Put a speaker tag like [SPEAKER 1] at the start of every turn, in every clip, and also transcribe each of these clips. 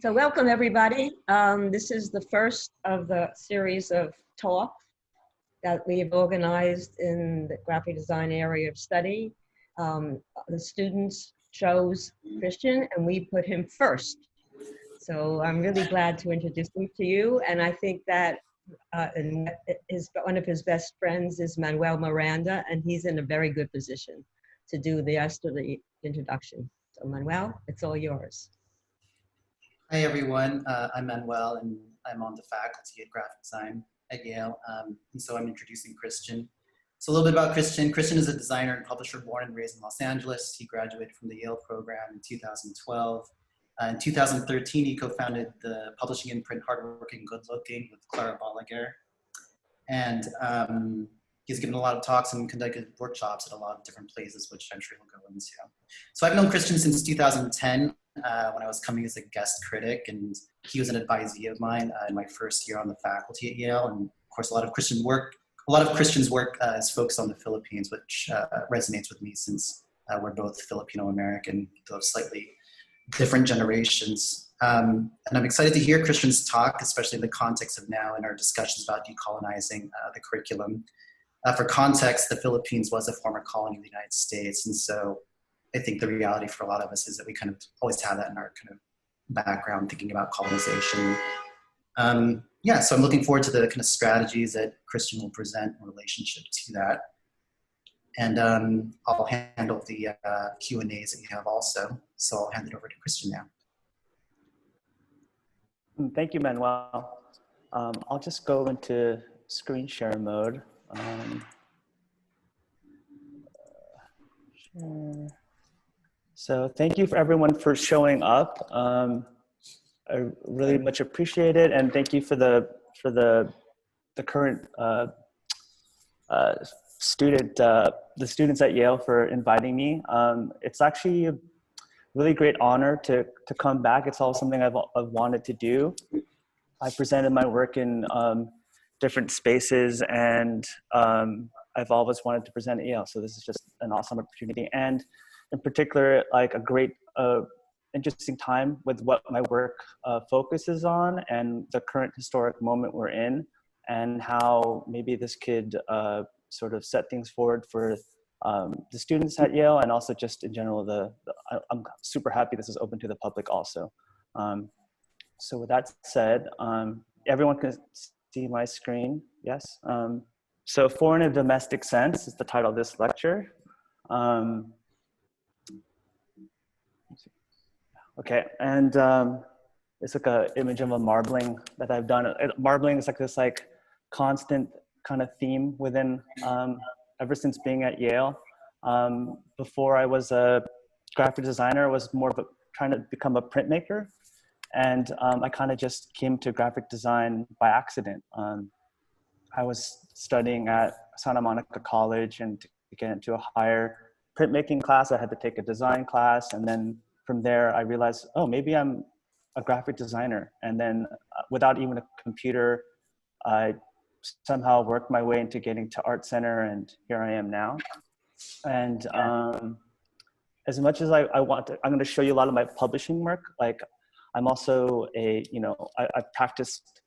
[SPEAKER 1] So welcome everybody. This is the first of the series of talks that we've organized in the graphic design area of study. The students chose Kristian and we put him first. So I'm really glad to introduce him to you. And I think that one of his best friends is Manuel Miranda, and he's in a very good position to do the rest of the introduction. So Manuel, it's all yours.
[SPEAKER 2] Hi everyone, I'm Manuel and I'm on the faculty at graphic design at Yale. And so I'm introducing Kristian. So a little bit about Kristian. Kristian is a designer and publisher born and raised in Los Angeles. He graduated from the Yale program in 2012. In 2013, he co-founded the publishing imprint Hardworking Goodlooking with Clara Balaguer. And he's given a lot of talks and conducted workshops at a lot of different places, which I'm sure he'll go into. So I've known Kristian since 2010 when I was coming as a guest critic, and he was an advisee of mine in my first year on the faculty at Yale. And of course, a lot of Kristian's work is focused on the Philippines, which resonates with me since we're both Filipino American, though slightly different generations. And I'm excited to hear Kristian's talk, especially in the context of now in our discussions about decolonizing the curriculum. For context, the Philippines was a former colony of the United States. And so I think the reality for a lot of us is that we kind of always have that in our kind of background, thinking about colonization. Yeah, so I'm looking forward to the kind of strategies that Kristian will present in relationship to that. And I'll handle the Q&As that you have also. So I'll hand it over to Kristian now.
[SPEAKER 3] Thank you, Manuel. I'll just go into screen share mode. So thank you for everyone for showing up. I really much appreciate it, and thank you for the current the students at Yale for inviting me. It's actually a really great honor to come back. It's always something I've wanted to do. I presented my work in different spaces, and I've always wanted to present at Yale. So this is just an awesome opportunity, and in particular, like a great interesting time with what my work focuses on and the current historic moment we're in, and how maybe this could sort of set things forward for the students at Yale, and also just in general, I'm super happy this is open to the public also. So with that said, everyone can see my screen, yes? So Foreign and Domestic Sense is the title of this lecture. Okay, and it's like an image of a marbling that I've done. Marbling is like this constant kind of theme within, ever since being at Yale. Before I was a graphic designer, I was more of trying to become a printmaker. And I kind of just came to graphic design by accident. I was studying at Santa Monica College, and to get into a higher printmaking class, I had to take a design class. And then from there, I realized, oh, maybe I'm a graphic designer. And then without even a computer, I somehow worked my way into getting to Art Center, and here I am now. And as much as I want to, I'm going to show you a lot of my publishing work. Like, I'm also I practiced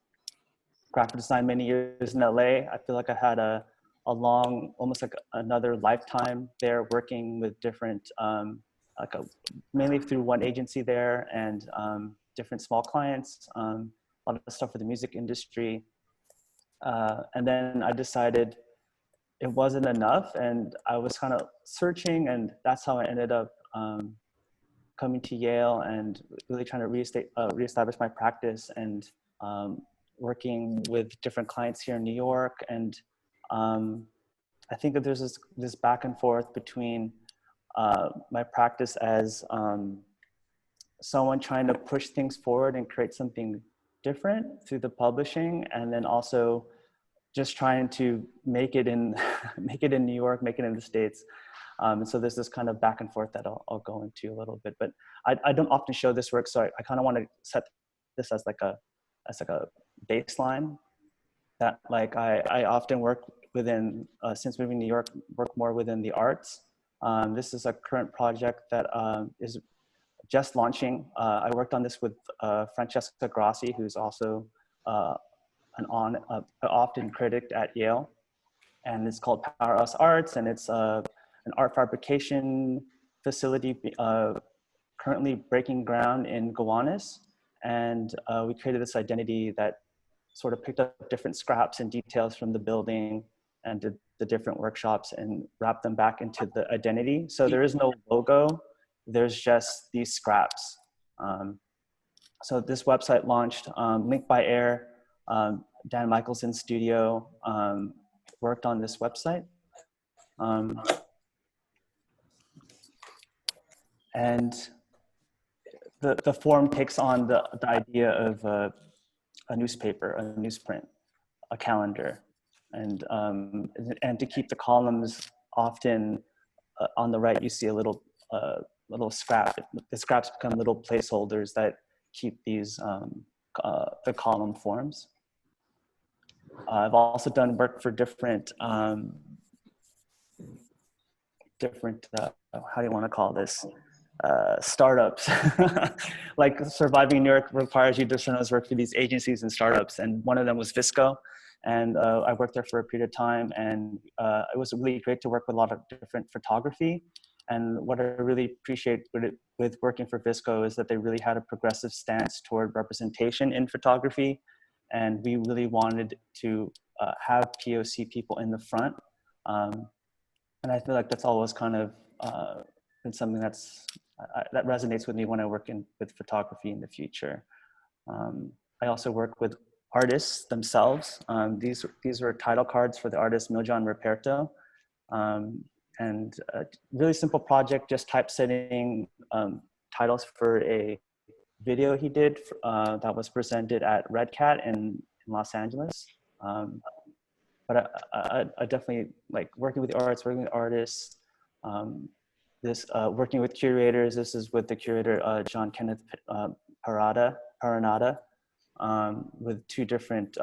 [SPEAKER 3] graphic design many years in LA. I feel like I had a long, almost like another lifetime there, working with different, mainly through one agency there, and different small clients, a lot of stuff for the music industry. And then I decided it wasn't enough, and I was kind of searching, and that's how I ended up coming to Yale and really trying to reestablish my practice, and working with different clients here in New York. And I think that there's this back and forth between my practice as someone trying to push things forward and create something different through the publishing, and then also just trying to make it in New York, make it in the States. And so there's this kind of back and forth that I'll go into a little bit, but I don't often show this work, so I kind of want to set this as like a baseline that I often work within, since moving to New York, work more within the arts. This is a current project that is just launching. I worked on this with Francesca Grassi, who's also an often critic at Yale. And it's called Powerhouse Arts, and it's an art fabrication facility currently breaking ground in Gowanus. And we created this identity that sort of picked up different scraps and details from the building and did the different workshops and wrapped them back into the identity. So there is no logo, there's just these scraps. So this website launched, linked by air. Dan Michelson's studio worked on this website. And the form takes on the idea of a newspaper, a newsprint, a calendar. And to keep the columns, often on the right, you see a little scrap. The scraps become little placeholders that keep these, the column forms. I've also done work for different, how do you want to call this? Startups. Like surviving New York requires you to sometimes work for these agencies and startups. And one of them was Visco. And I worked there for a period of time. And it was really great to work with a lot of different photography. And what I really appreciate with working for Visco is that they really had a progressive stance toward representation in photography. And we really wanted to have POC people in the front. And I feel like that's always kind of been something that resonates with me when I work with photography in the future. I also work with artists themselves. These were title cards for the artist Miljan Ruperto. And a really simple project, just typesetting titles for a video he did that was presented at Red Cat in Los Angeles. But I definitely like working with the arts, working with artists, working with curators. This is with the curator, John Kenneth Paranada, with two different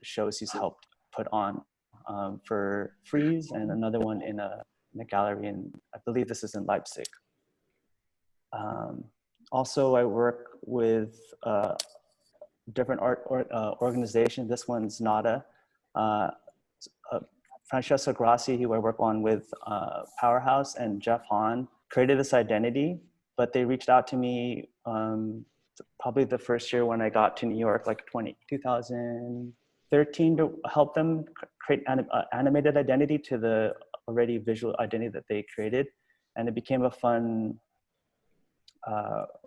[SPEAKER 3] shows he's helped put on for Frieze and another one in a gallery in, I believe this is in Leipzig. Also, I work with different art organizations. This one's NADA. Francesca Grassi, who I work on with Powerhouse, and Jeff Hahn created this identity, but they reached out to me probably the first year when I got to New York, like 2013, to help them create animated identity to the already visual identity that they created. And it became a fun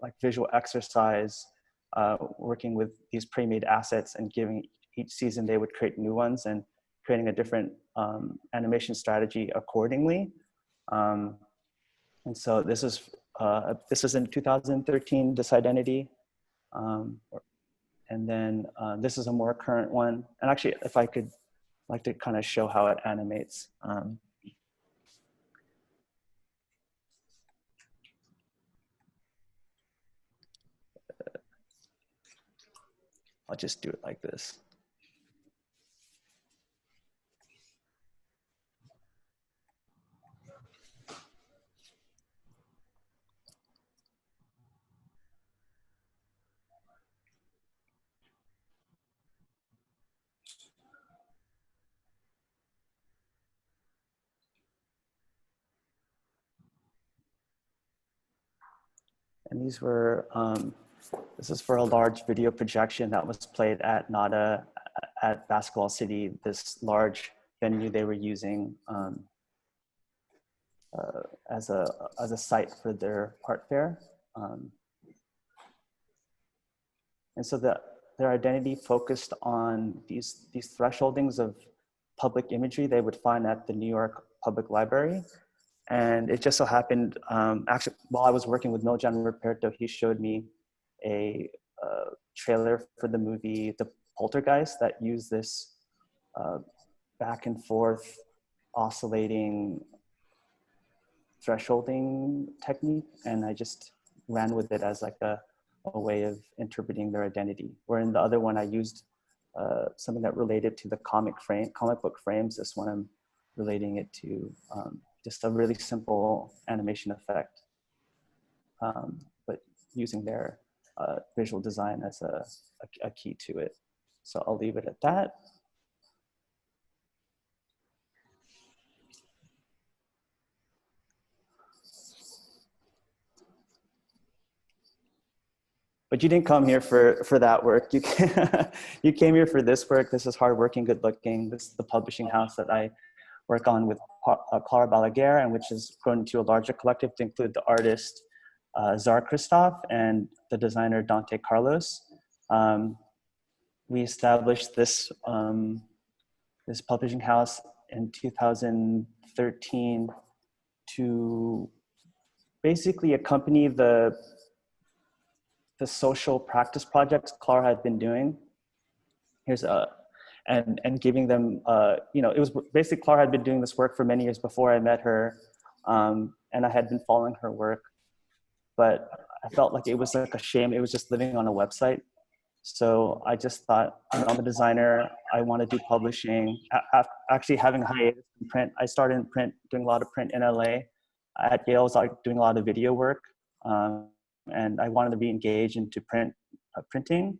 [SPEAKER 3] like visual exercise, working with these pre-made assets and giving each season they would create new ones and creating a different animation strategy accordingly. And so this is in 2013, this identity. And then this is a more current one. And actually, if I could like to kind of show how it animates. I'll just do it like this. And these were, this is for a large video projection that was played at NADA at Basketball City, this large venue they were using as a site for their art fair. And so their identity focused on these thresholdings of public imagery they would find at the New York Public Library. And it just so happened, actually, while I was working with Miljan Ruperto, he showed me a trailer for the movie The Poltergeist that used this back and forth oscillating thresholding technique. And I just ran with it as like a way of interpreting their identity. Where in the other one, I used something that related to the comic book frames. This one, I'm relating it to just a really simple animation effect. But using their visual design as a key to it. So I'll leave it at that. But you didn't come here for that work. You came here for this work. This is Hardworking Goodlooking. This is the publishing house that I work on with Clara Balaguer, and which has grown into a larger collective to include the artist Czar Kristoff and the designer Dante Carlos. We established this, this publishing house in 2013 to basically accompany the social practice projects Clara had been doing. Here's and giving them, you know, it was basically Clara had been doing this work for many years before I met her, and I had been following her work, but I felt like it was like a shame. It was just living on a website. So I just thought, you know, I'm a designer. I want to do publishing. Actually having a hiatus in print. I started in print, doing a lot of print in LA. At Yale, I was like doing a lot of video work. And I wanted to be engaged into printing,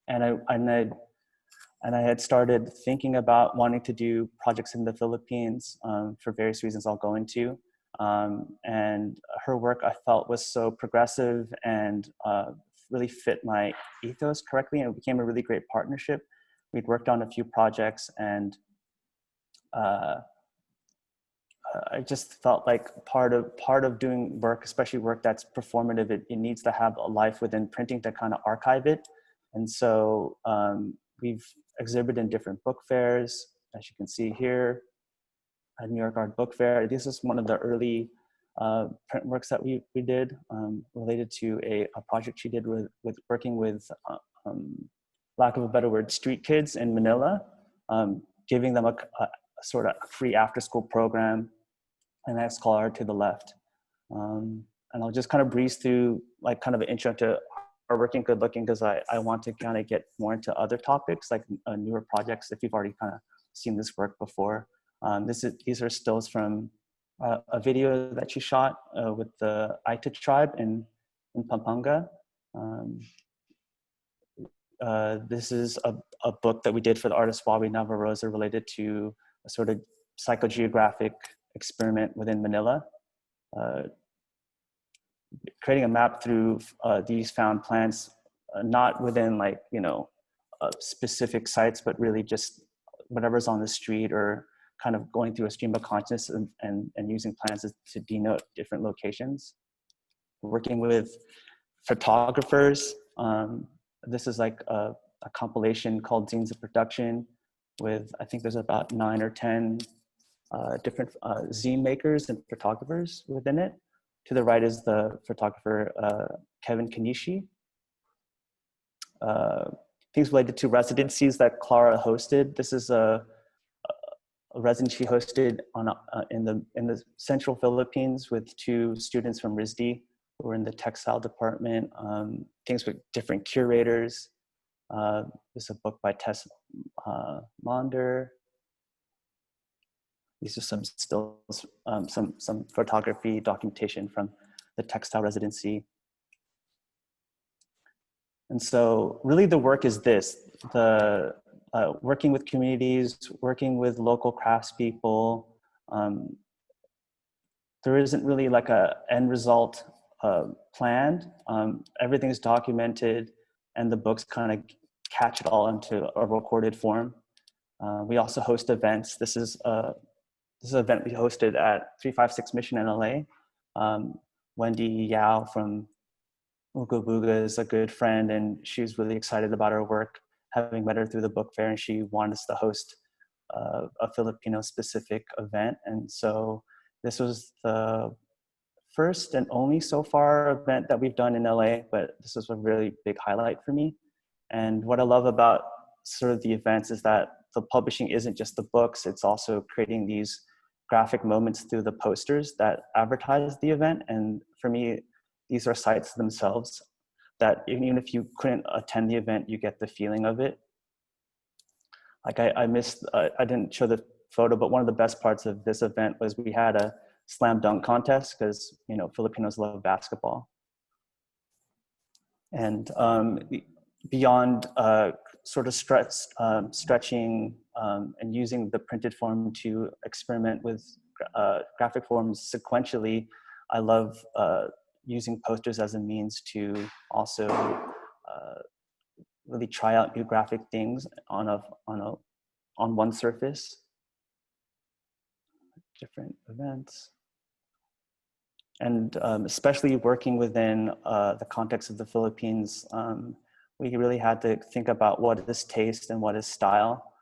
[SPEAKER 3] and I had started thinking about wanting to do projects in the Philippines for various reasons I'll go into. And her work I felt was so progressive and really fit my ethos correctly, and it became a really great partnership. We'd worked on a few projects, and I just felt like part of doing work, especially work that's performative, it needs to have a life within printing to kind of archive it. And so we've exhibited in different book fairs, as you can see here, at New York Artbook Fair. This is one of the early print works that we did related to a project she did with working with, lack of a better word, street kids in Manila, giving them a sort of free after-school program. And that's Clara to the left. And I'll just kind of breeze through like kind of an intro to Hardworking Goodlooking, because I want to kind of get more into other topics like newer projects if you've already kind of seen this work before. These are stills from a video that she shot with the Aita tribe in Pampanga. This is a book that we did for the artist Wabi Navarroza related to a sort of psychogeographic experiment within Manila, creating a map through these found plants, not within like, you know, specific sites, but really just whatever's on the street, or kind of going through a stream of consciousness and using plants to denote different locations. Working with photographers. This is like a compilation called Zines of Production with, I think there's about 9 or 10 different zine makers and photographers within it. To the right is the photographer Kevin Kanishi. Things related to residencies that Clara hosted. This is a residency hosted on in the central Philippines with 2 students from RISD who were in the textile department. Things with different curators. There's a book by Tess Monder. These are some stills, some photography documentation from the textile residency. And so really the work is this, the working with communities, working with local craftspeople. There isn't really like a end result planned. Everything's documented, and the books kind of catch it all into a recorded form. We also host events. This is an event we hosted at 356 Mission in LA. Wendy Yao from Ooga Booga is a good friend, and she was really excited about our work, having met her through the book fair, and she wanted us to host a Filipino-specific event. And so this was the first and only so far event that we've done in LA, but this was a really big highlight for me. And what I love about sort of the events is that the publishing isn't just the books, it's also creating these graphic moments through the posters that advertise the event. And for me, these are sites themselves that even if you couldn't attend the event, you get the feeling of it. Like I didn't show the photo, but one of the best parts of this event was we had a slam dunk contest because, you know, Filipinos love basketball. And beyond sort of stretching and using the printed form to experiment with graphic forms sequentially, I love using posters as a means to also really try out new graphic things on one surface. Different events. And especially working within the context of the Philippines, we really had to think about what is taste and what is style.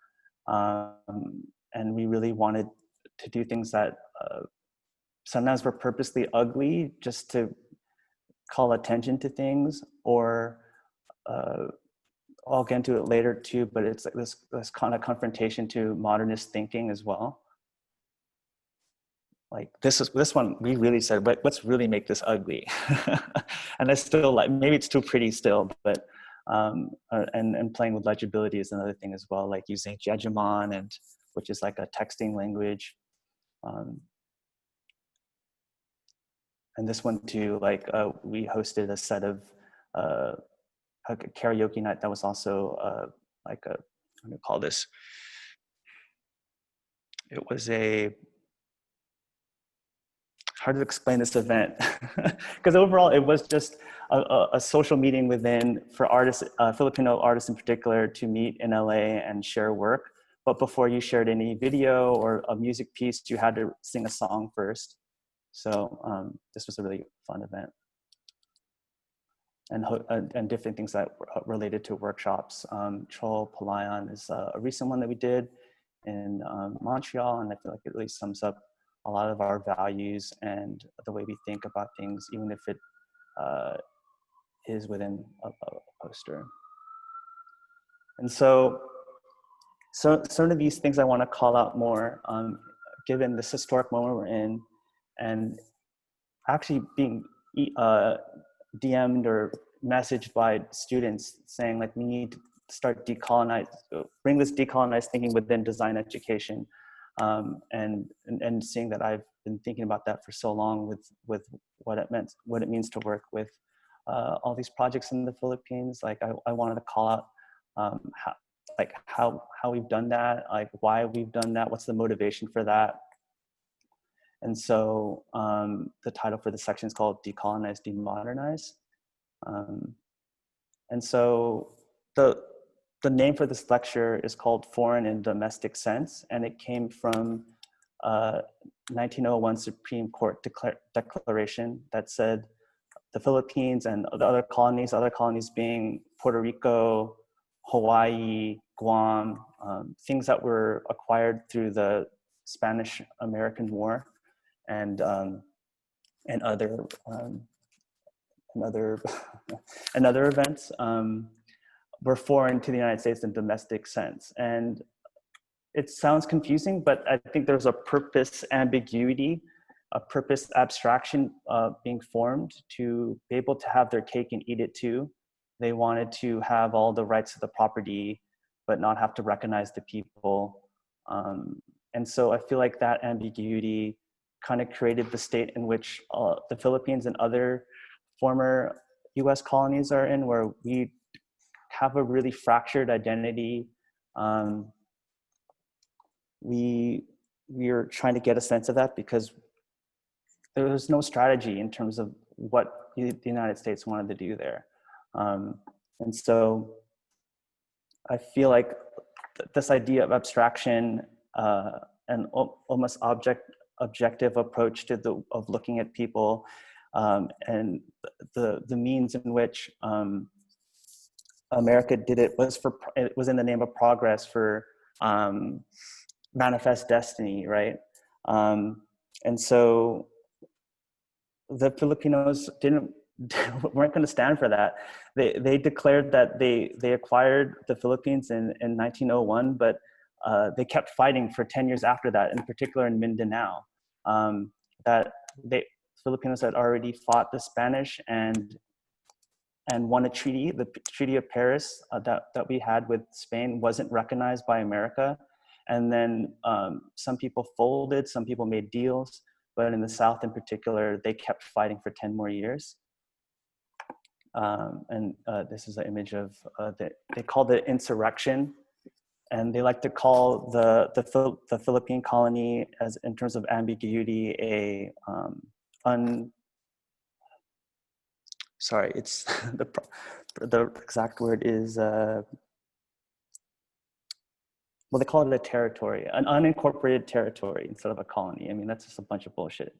[SPEAKER 3] And we really wanted to do things that sometimes were purposely ugly just to call attention to things, or I'll get into it later too, but it's like this kind of confrontation to modernist thinking as well. Like this one, we really said, but let's really make this ugly. And I still like, maybe it's too pretty still, but, and playing with legibility is another thing as well, like using Jejemon, and which is like a texting language. And this one too, like we hosted a set of a karaoke night that was also like a, what do you call this? It was hard to explain this event, because overall it was just a social meeting for artists, Filipino artists in particular, to meet in LA and share work. But before you shared any video or a music piece, you had to sing a song first. So this was a really fun event. And different things that were related to workshops. Troll Palayan is a recent one that we did in Montreal, and I feel like it really sums up a lot of our values and the way we think about things, even if it is within a poster. And so sort of these things I want to call out more, given this historic moment we're in, and actually being DM'd or messaged by students saying like, we need to start bring this decolonized thinking within design education. And seeing that I've been thinking about that for so long with what it means to work with all these projects in the Philippines. Like I wanted to call out how we've done that, like why we've done that, what's the motivation for that. And so the title for the section is called Decolonize, Demodernize. And so the name for this lecture is called Foreign and Domestic Sense, and it came from 1901 Supreme Court declaration that said the Philippines and the other colonies being Puerto Rico, Hawaii, Guam, things that were acquired through the Spanish-American War, and other events were foreign to the United States in domestic sense. And it sounds confusing, but I think there's a purpose ambiguity, a purpose abstraction being formed to be able to have their cake and eat it too. They wanted to have all the rights to the property, but not have to recognize the people. And so I feel like that ambiguity kind of created the state in which the Philippines and other former US colonies are in, where we have a really fractured identity. We're trying to get a sense of that because there was no strategy in terms of what the United States wanted to do there. And so I feel like this idea of abstraction and almost objective approach to of looking at people and the means in which America did it was in the name of progress for manifest destiny, right? And so the Filipinos weren't going to stand for that. They declared that they acquired the Philippines in 1901, but they kept fighting for 10 years after that, in particular in Mindanao. That Filipinos had already fought the Spanish and won a treaty. The Treaty of Paris that we had with Spain wasn't recognized by America. And then some people folded, some people made deals, but in the South in particular, they kept fighting for 10 more years. This is an image of, they called it insurrection. And they like to call the Philippine colony, as in terms of ambiguity, sorry, it's the exact word is, well, they call it a territory, an unincorporated territory instead of a colony. I mean, that's just a bunch of bullshit.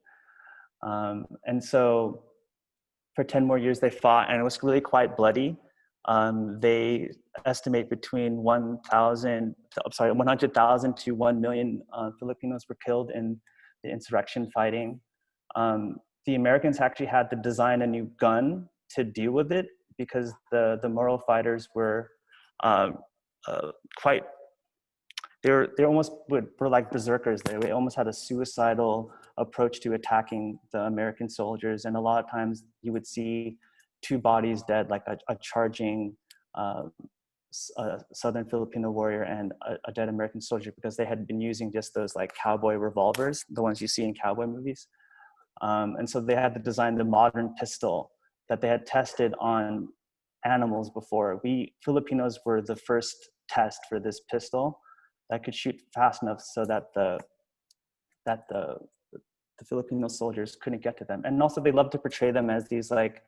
[SPEAKER 3] And so for 10 more years they fought, and it was really quite bloody. They estimate between 100,000 to 1 million Filipinos were killed in the insurrection fighting. The Americans actually had to design a new gun to deal with it, because the Moro fighters were quite, they almost were like berserkers. They almost had a suicidal approach to attacking the American soldiers, and a lot of times you would see two bodies dead, like a charging Southern Filipino warrior and a dead American soldier, because they had been using just those like cowboy revolvers, the ones you see in cowboy movies. And so they had to design the modern pistol that they had tested on animals before. We Filipinos were the first test for this pistol that could shoot fast enough so that the Filipino soldiers couldn't get to them. And also they loved to portray them as these like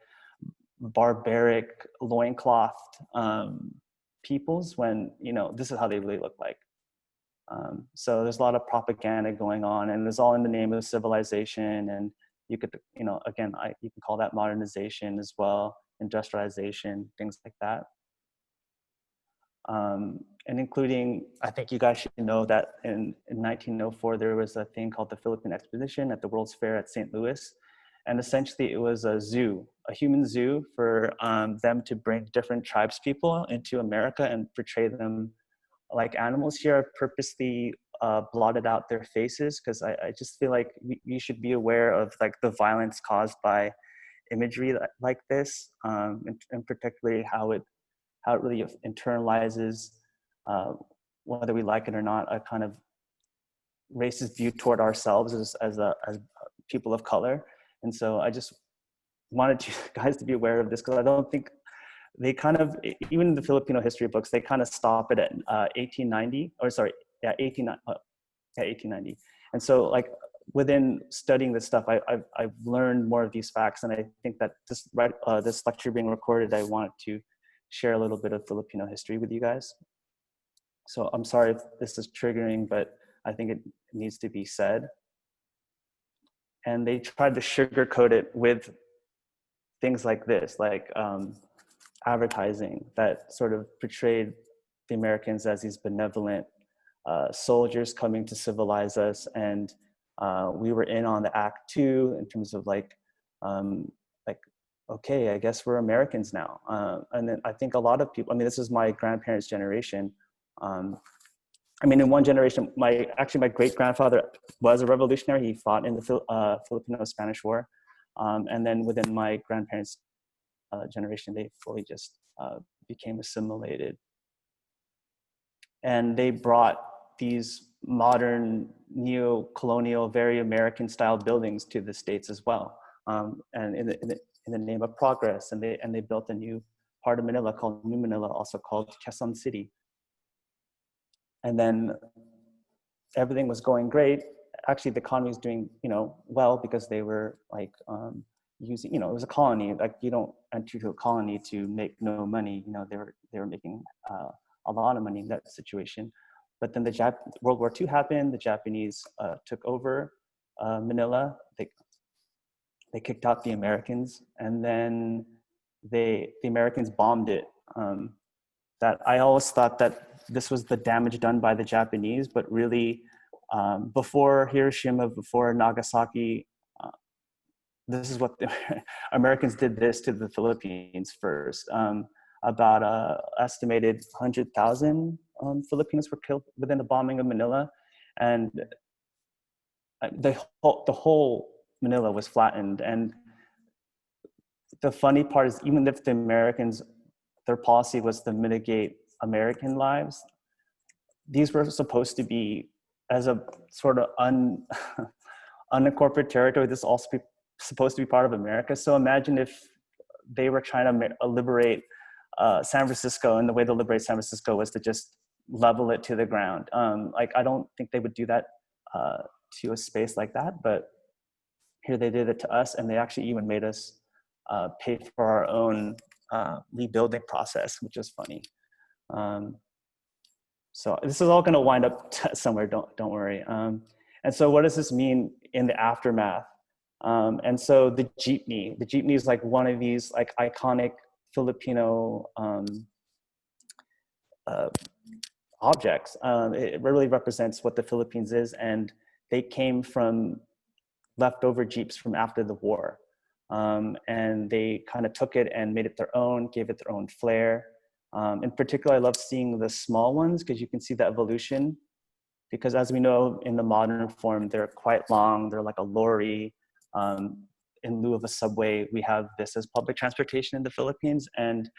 [SPEAKER 3] barbaric loinclothed peoples, when, you know, this is how they really look like. So there's a lot of propaganda going on, and it's all in the name of civilization. And you could, you know, again, you can call that modernization as well, industrialization, things like that. And including, I think you guys should know that in 1904, there was a thing called the Philippine Exposition at the World's Fair at St. Louis. And essentially it was a zoo, a human zoo for them to bring different tribes people into America and portray them like animals. Here, I've purposely blotted out their faces, because I just feel like we should be aware of like the violence caused by imagery like this, and particularly how it really internalizes, whether we like it or not, a kind of racist view toward ourselves as people of color. And so I just wanted you guys to be aware of this, because I don't think they kind of, even in the Filipino history books, they kind of stop it at 1890, or sorry, yeah, 1890. And so like within studying this stuff, I've learned more of these facts. And I think that this lecture being recorded, I wanted to share a little bit of Filipino history with you guys. So I'm sorry if this is triggering, but I think it needs to be said. And they tried to sugarcoat it with things like this, like advertising that sort of portrayed the Americans as these benevolent soldiers coming to civilize us. And we were in on the act too, in terms of like, okay, I guess we're Americans now. And then I think a lot of people, I mean, this is my grandparents' generation. I mean, in one generation, my great-grandfather was a revolutionary. He fought in the Filipino-Spanish War. And then within my grandparents' generation, they fully just became assimilated. And they brought these modern, neo-colonial, very American-style buildings to the States as well. And in the name of progress, and they built a new part of Manila called New Manila, also called Quezon City. And then everything was going great. Actually, the economy was doing, well, because they were like using, it was a colony. Like, you don't enter to a colony to make no money. They were making a lot of money in that situation. But then World War II happened. The Japanese took over Manila. They kicked out the Americans, and then the Americans bombed it. That I always thought that this was the damage done by the Japanese, but really before Hiroshima, before Nagasaki, this is what the Americans did this to the Philippines first. About estimated 100,000 Filipinos were killed within the bombing of Manila, and the whole Manila was flattened. And the funny part is, even if the Americans, their policy was to mitigate American lives, these were supposed to be, as a sort of unincorporated territory, this also supposed to be part of America. So imagine if they were trying to liberate San Francisco, and the way to liberate San Francisco was to just level it to the ground. Like, I don't think they would do that to a space like that, but here they did it to us, and they actually even made us pay for our own rebuilding process, which is funny. So this is all going to wind up somewhere. Don't worry. And so, what does this mean in the aftermath? And so the jeepney is like one of these like iconic Filipino objects. It really represents what the Philippines is, and they came from leftover jeeps from after the war. And they kind of took it and made it their own, gave it their own flair. In particular, I love seeing the small ones because you can see the evolution. Because as we know, in the modern form, they're quite long. They're like a lorry. In lieu of a subway, we have this as public transportation in the Philippines. And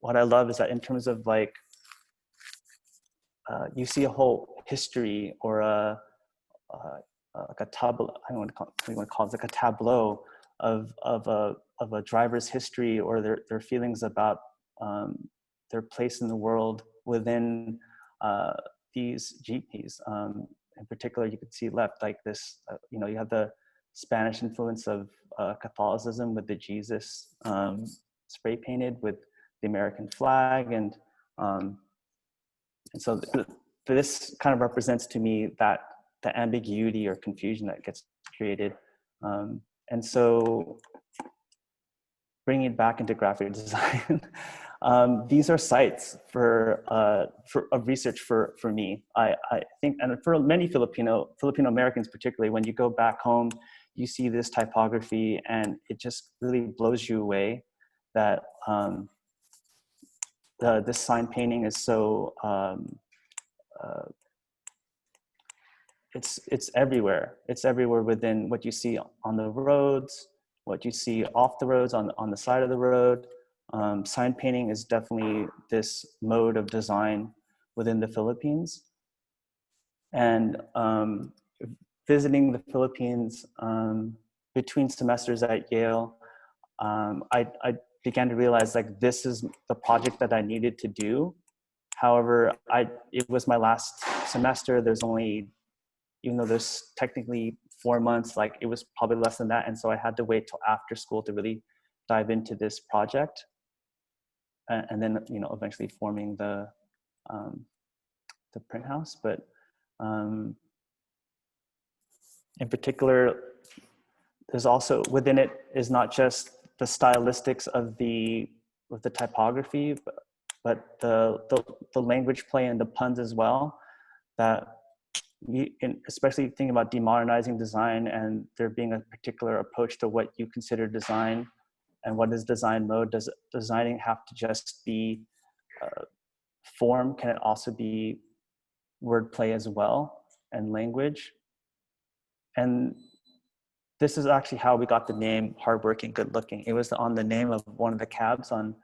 [SPEAKER 3] what I love is that in terms of like, you see a whole history or like a tableau, I don't want to call it, what do you want to call it? It's like a tableau of a driver's history or their feelings about their place in the world within these jeepneys. In particular, you could see left like this, you have the Spanish influence of Catholicism with the Jesus spray painted with the American flag. And so this kind of represents to me that the ambiguity or confusion that gets created. And so bringing it back into graphic design, these are sites for research for me. I think, and for many Filipino Americans particularly, when you go back home, you see this typography and it just really blows you away that this sign painting is so, it's everywhere. It's everywhere within what you see on the roads, what you see off the roads, on the side of the road. Sign painting is definitely this mode of design within the Philippines. And visiting the Philippines between semesters at Yale, I began to realize like this is the project that I needed to do. However, it was my last semester. There's only, even though there's technically 4 months, like it was probably less than that. And so I had to wait till after school to really dive into this project. And then, eventually forming the print house. But in particular, there's also within it is not just the stylistics of the typography, but the language play and the puns as well. That especially thinking about demodernizing design and there being a particular approach to what you consider design and what is design mode. Does designing have to just be form? Can it also be wordplay as well and language? And this is actually how we got the name Hardworking Goodlooking. It was on the name of one of the cabs on,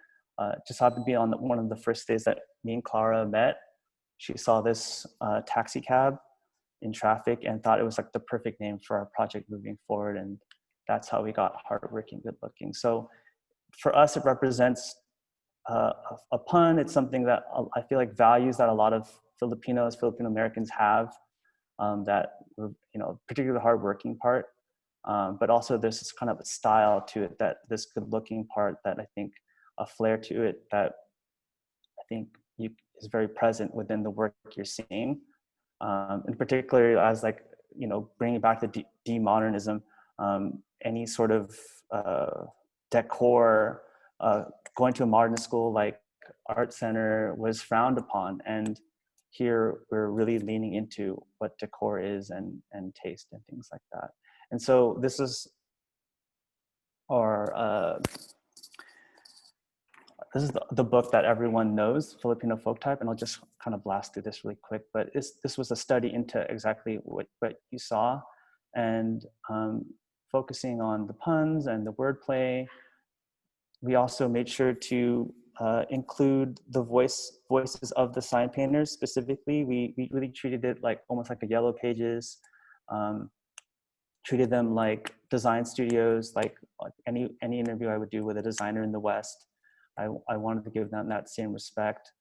[SPEAKER 3] just happened to be on one of the first days that me and Clara met. She saw this taxi cab in traffic and thought it was like the perfect name for our project moving forward. And that's how we got Hardworking Goodlooking. So for us, it represents a pun. It's something that I feel like values that a lot of Filipino Americans have, that, particularly the hardworking part. But also there's this kind of a style to it, that this good looking part that I think a flair to it that I think is very present within the work you're seeing. In particular, as like, bringing back the demodernism, any sort of decor, going to a modern school like Art Center was frowned upon. And here we're really leaning into what decor is and taste and things like that. And so this is our, this is the book that everyone knows, Filipino Folk Type, and I'll just kind of blast through this really quick, but this was a study into exactly what you saw, and focusing on the puns and the wordplay. We also made sure to include the voices of the sign painters specifically. We really treated it like almost like a Yellow Pages, treated them like design studios, like any interview I would do with a designer in the West. I wanted to give them that same respect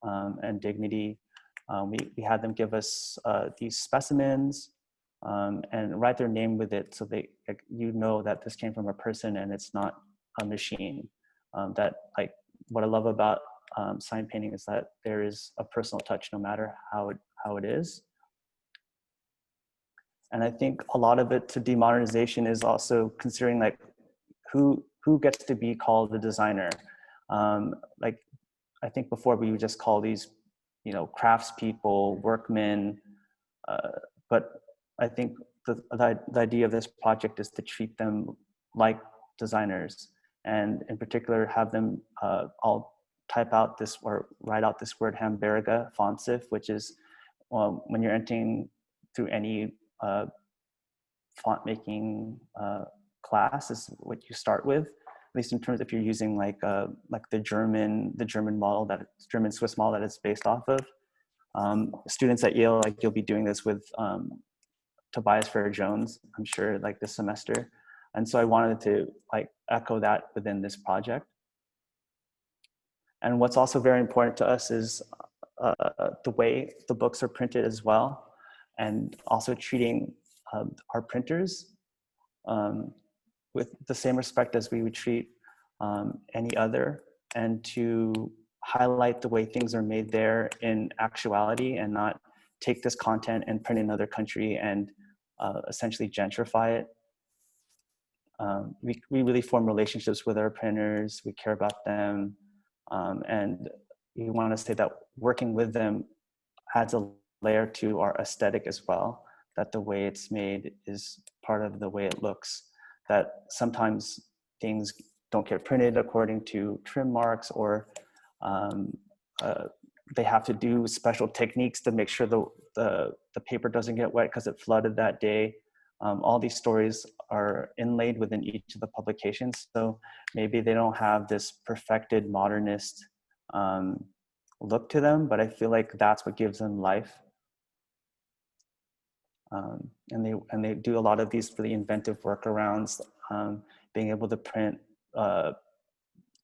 [SPEAKER 3] and dignity. We had them give us these specimens and write their name with it, so they, like, you know that this came from a person and it's not a machine. That, like, what I love about sign painting is that there is a personal touch, no matter how it is. And I think a lot of it to demodernization is also considering, like, who gets to be called a designer. Like, I think before we would just call these, you know, craftspeople, workmen, but I think the idea of this project is to treat them like designers, and in particular have them all type out this or write out this word Hamburger fontsiv, which is when you're entering through any font making class, is what you start with, at least in terms if you're using like the German model, that German Swiss model that it's based off of. Students at Yale, like, you'll be doing this with Tobias Farrar Jones, I'm sure, like this semester. And so I wanted to, like, echo that within this project. And what's also very important to us is the way the books are printed as well, and also treating our printers with the same respect as we would treat any other, and to highlight the way things are made there in actuality, and not take this content and print in another country and essentially gentrify it. We really form relationships with our printers. We care about them. And we want to say that working with them adds a layer to our aesthetic as well, that the way it's made is part of the way it looks, that sometimes things don't get printed according to trim marks, or they have to do special techniques to make sure the paper doesn't get wet because it flooded that day. All these stories are inlaid within each of the publications. So maybe they don't have this perfected modernist look to them, but I feel like that's what gives them life. And they do a lot of these really inventive workarounds, being able to print,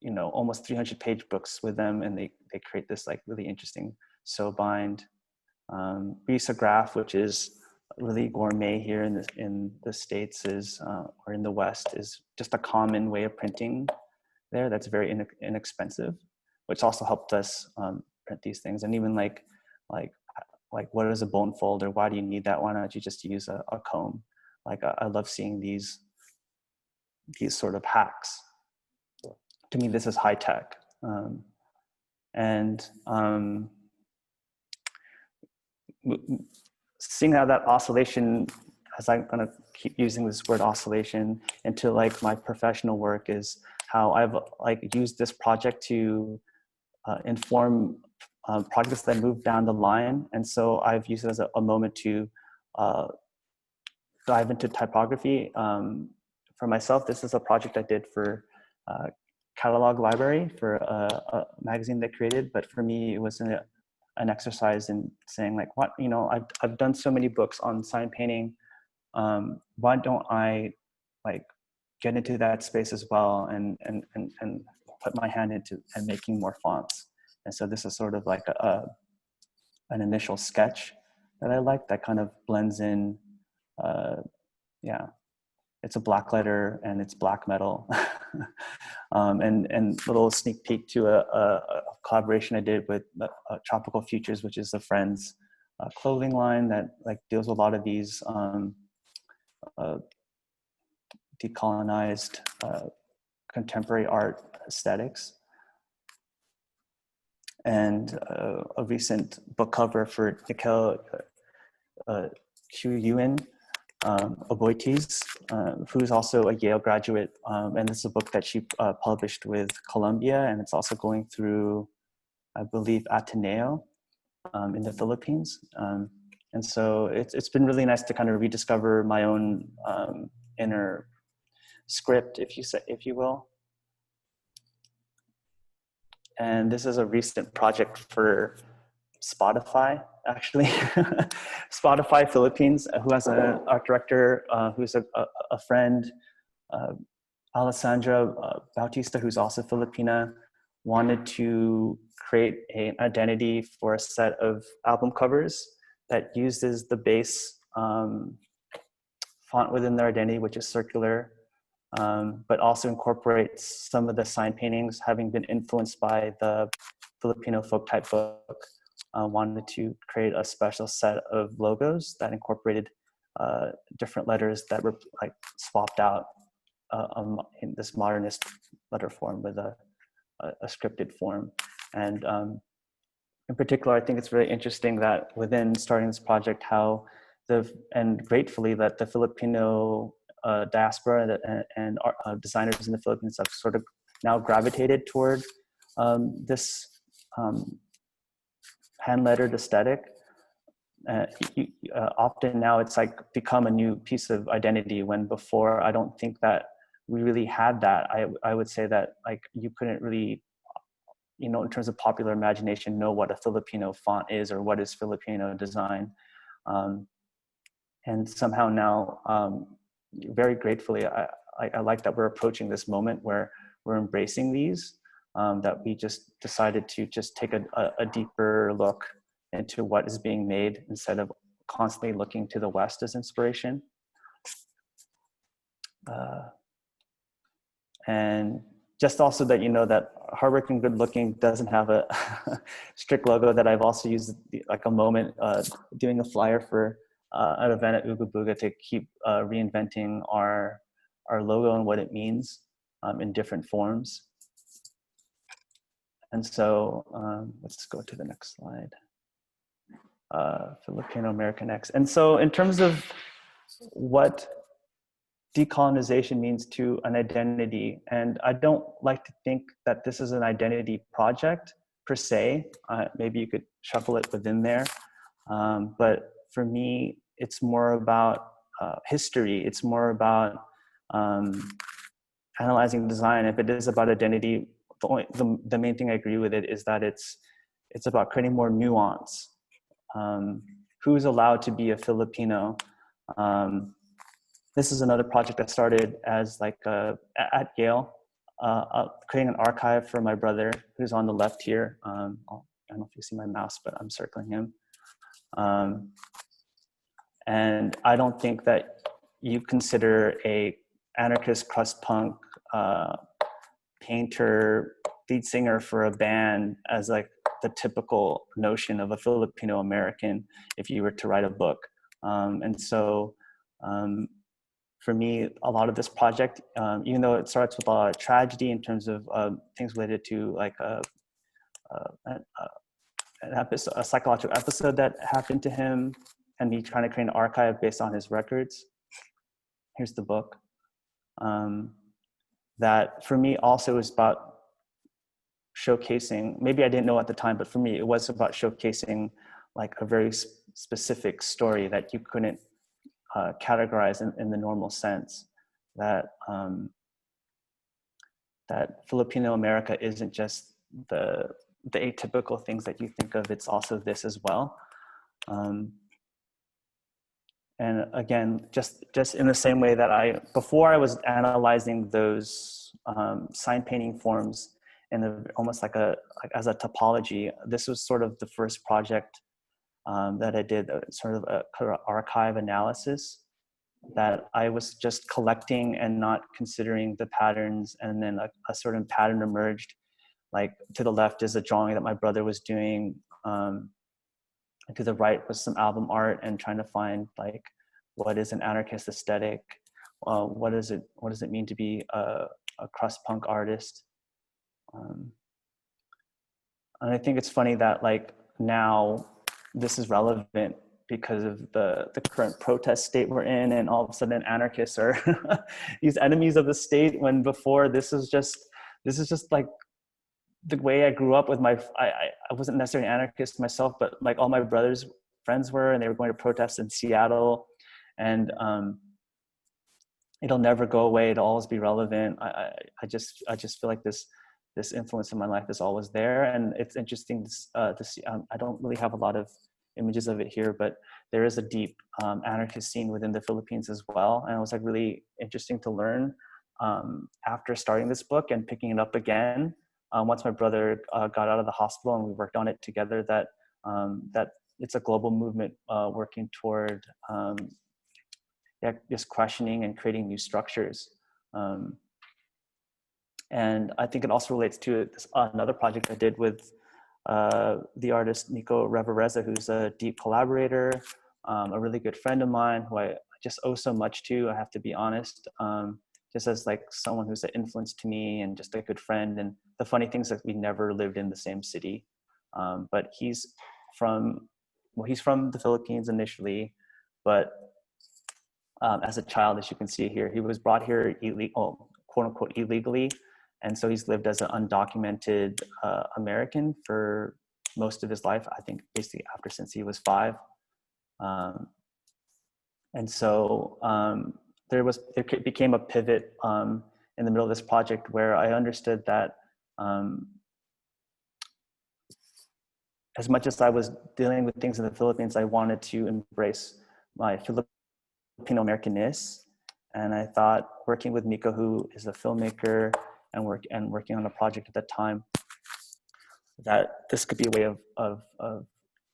[SPEAKER 3] you know, almost 300-page books with them, and they create this, like, really interesting sew bind. Risograph, which is really gourmet here in the States, is or in the West, is just a common way of printing there that's very inexpensive, which also helped us print these things. And even like what is a bone folder? Why do you need that? Why not you just use a comb? Like, I love seeing these sort of hacks. To me, this is high tech. Seeing how that oscillation, as I'm gonna keep using this word oscillation into, like, my professional work, is how I've, like, used this project to inform projects that move down the line. And so I've used it as a moment to dive into typography. For myself, this is a project I did for Catalog Library, for a magazine they created. But for me, it was an exercise in saying, like, what, you know, I've done so many books on sign painting. Why don't I, like, get into that space as well and put my hand into and making more fonts? And so this is sort of like an initial sketch that I like, that kind of blends in. Yeah, it's a black letter and it's black metal. And little sneak peek to a collaboration I did with Tropical Futures, which is a friend's clothing line that, like, deals with a lot of these decolonized contemporary art aesthetics. And a recent book cover for Nicole Quyuen Aboites, who's also a Yale graduate. And this is a book that she published with Columbia, and it's also going through, I believe, Ateneo in the Philippines. And so it's been really nice to kind of rediscover my own inner script, if you will. And this is a recent project for Spotify. actually. Spotify Philippines, who has an art director who's a friend, Alessandra Bautista, who's also Filipina, wanted to create an identity for a set of album covers that uses the base font within their identity, which is circular, but also incorporates some of the sign paintings, having been influenced by the Filipino folk type book. Wanted to create a special set of logos that incorporated different letters that were like swapped out in this modernist letter form with a scripted form. And in particular, I think it's really interesting that within starting this project, how and gratefully that the Filipino diaspora and designers in the Philippines have sort of now gravitated toward this hand-lettered aesthetic. Often now it's like become a new piece of identity, when before I don't think that we really had that. I would say that like you couldn't really, you know, in terms of popular imagination, know what a Filipino font is or what is Filipino design. And somehow now, very gratefully, I like that we're approaching this moment where we're embracing these, that we just decided to just take a deeper look into what is being made instead of constantly looking to the West as inspiration. And just also that, you know, that Hardworking Goodlooking doesn't have a strict logo, that I've also used like a moment doing a flyer for an event at Ooga Booga to keep reinventing our logo and what it means in different forms. And so let's go to the next slide. Filipino American X. And so in terms of what decolonization means to an identity, and I don't like to think that this is an identity project per se. Maybe you could shuffle it within there. But for me, it's more about history. It's more about analyzing design. If it is about identity, the main thing I agree with it is that it's about creating more nuance. Who's allowed to be a Filipino? This is another project that started as like at Yale, creating an archive for my brother who's on the left here. I don't know if you see my mouse, but I'm circling him. And I don't think that you consider a anarchist crust punk painter, lead singer for a band as like the typical notion of a Filipino American if you were to write a book. And so for me, a lot of this project, even though it starts with a lot of tragedy in terms of things related to like a psychological episode that happened to him, and me trying to create an archive based on his records. Here's the book. That for me also is about showcasing, maybe I didn't know at the time, but for me, it was about showcasing like a very specific story that you couldn't categorize in the normal sense. That that Filipino America isn't just the atypical things that you think of, it's also this as well. And again, just in the same way that before I was analyzing those sign painting forms in almost like as a topology, this was sort of the first project that I did, sort of a archive analysis, that I was just collecting and not considering the patterns, and then a certain pattern emerged. Like to the left is a drawing that my brother was doing. And to the right was some album art, and trying to find like, what is an anarchist aesthetic? What does it mean to be a crust punk artist? And I think it's funny that like now this is relevant because of the current protest state we're in, and all of a sudden anarchists are these enemies of the state, when before this is just like the way I grew up with I wasn't necessarily an anarchist myself, but like all my brother's friends were, and they were going to protest in Seattle, and it'll never go away. It'll always be relevant. I just feel like this influence in my life is always there. And it's interesting to see, I don't really have a lot of images of it here, but there is a deep anarchist scene within the Philippines as well. And it was like really interesting to learn after starting this book and picking it up again. Once my brother got out of the hospital and we worked on it together, that it's a global movement working toward just questioning and creating new structures. And I think it also relates to another project I did with the artist Nico Revereza, who's a deep collaborator, a really good friend of mine who I just owe so much to, I have to be honest, just as like someone who's an influence to me and just a good friend. And the funny thing is that we never lived in the same city, but he's from the Philippines initially, but as a child, as you can see here, he was brought here quote unquote illegally. And so he's lived as an undocumented American for most of his life, I think basically since he was 5. And so there became a pivot in the middle of this project where I understood that as much as I was dealing with things in the Philippines, I wanted to embrace my Filipino Americanness. And I thought, working with Nico, who is a filmmaker and working on a project at that time, that this could be a way of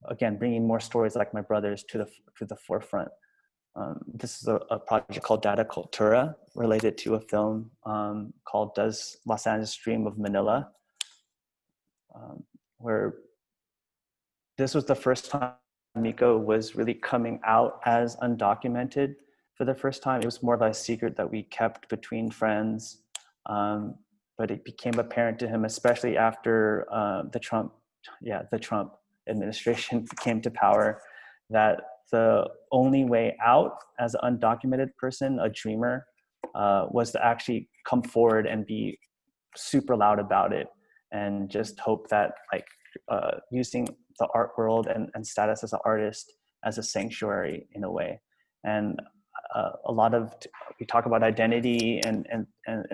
[SPEAKER 3] again, bringing more stories like my brother's to the forefront. This is a project called Data Cultura, related to a film called Does Los Angeles Dream of Manila, where this was the first time Nico was really coming out as undocumented for the first time. It was more of a secret that we kept between friends, but it became apparent to him, especially after the Trump administration came to power, that the only way out as an undocumented person, a dreamer, was to actually come forward and be super loud about it and just hope that using the art world and status as an artist as a sanctuary in a way. And a lot of, we talk about identity and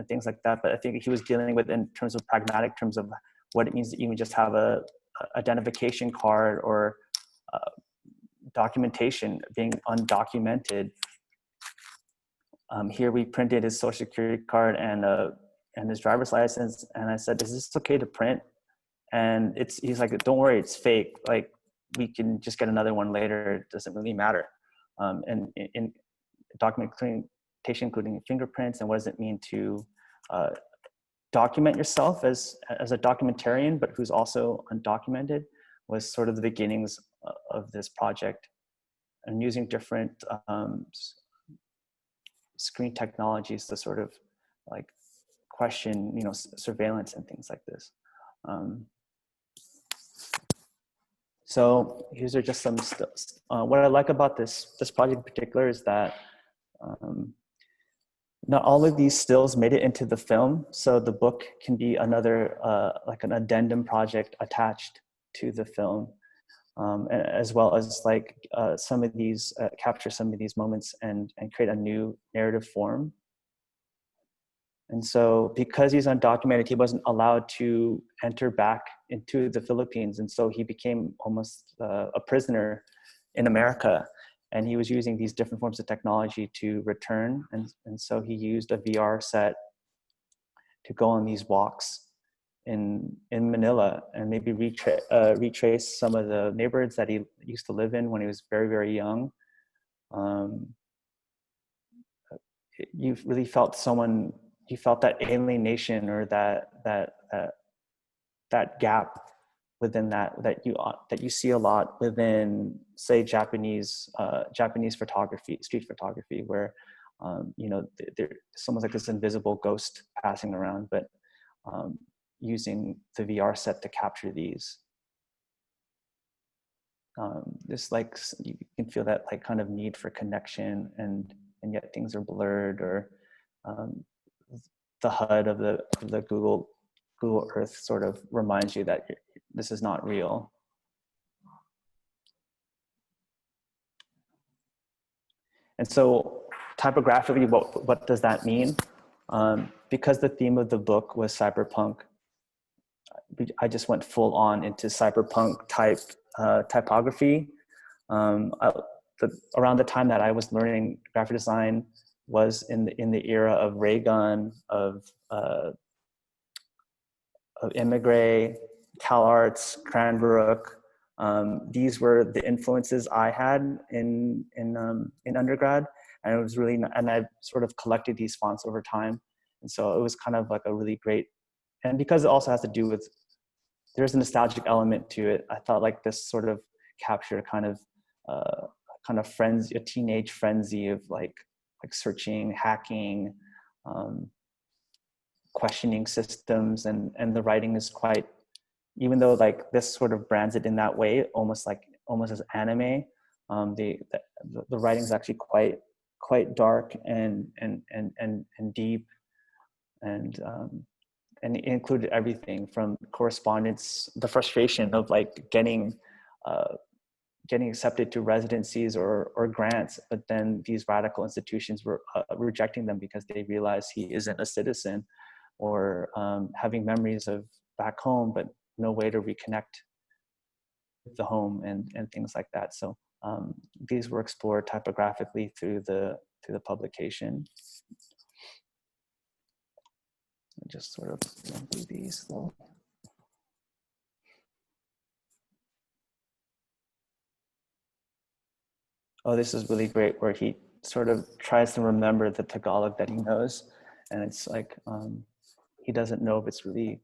[SPEAKER 3] things like that, but I think he was dealing with in terms of pragmatic terms of what it means to even just have a identification card or documentation, being undocumented. Here we printed his social security card and his driver's license, and I said, "Is this okay to print?" And he's like, "Don't worry, it's fake. Like, we can just get another one later. It doesn't really matter." And in documentation, including fingerprints, and what does it mean to document yourself as a documentarian, but who's also undocumented, was sort of the beginnings of this project. And using different screen technologies to sort of like question, surveillance and things like this. So these are just some what I like about this project in particular is that not all of these stills made it into the film. So the book can be another, like an addendum project attached to the film, as well as like some of these, capture some of these moments and create a new narrative form. And so because he's undocumented, he wasn't allowed to enter back into the Philippines. And so he became almost a prisoner in America. And he was using these different forms of technology to return. And so he used a VR set to go on these walks in Manila and maybe retrace some of the neighborhoods that he used to live in when he was very, very young. You really felt you felt that alienation or that gap within that you see a lot within, say, Japanese photography, street photography, where there's almost like this invisible ghost passing around, but using the VR set to capture these. This, like, you can feel that like kind of need for connection, and yet things are blurred, or the HUD of the Google Earth sort of reminds you that this is not real. And so typographically, what does that mean? Because the theme of the book was cyberpunk, I just went full on into cyberpunk typography. Around the time that I was learning graphic design was in the era of ray gun, of Emigre, CalArts, Cranbrook. These were the influences I had in undergrad, and it was really, and I sort of collected these fonts over time, and so it was kind of like a really great, and because it also has to do with, there's a nostalgic element to it. I thought like this sort of captured kind of frenzy, a teenage frenzy of like searching, hacking, questioning systems, and the writing is quite, even though like this sort of brands it in that way, almost as anime, the writing is actually quite dark and deep, and it included everything from correspondence, the frustration of like getting accepted to residencies or grants, but then these radical institutions were rejecting them because they realized he isn't a citizen, or having memories of back home, but no way to reconnect with the home and things like that. So these were explored typographically through the publication. I just sort of went through these though. Oh, this is really great, where he sort of tries to remember the Tagalog that he knows, and it's like he doesn't know if it's really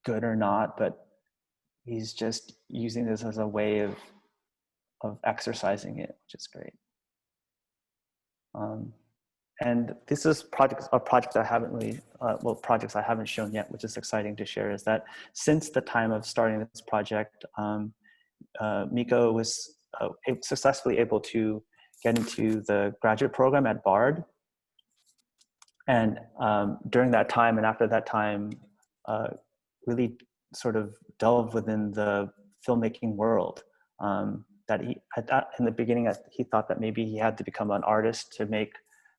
[SPEAKER 3] good or not, but he's just using this as a way of exercising it, which is great. And this is a project I haven't really, projects I haven't shown yet, which is exciting to share, is that since the time of starting this project, Miko was successfully able to get into the graduate program at Bard. And during that time and after that time, really sort of delve within the filmmaking world. That he, in the beginning, he thought that maybe he had to become an artist to make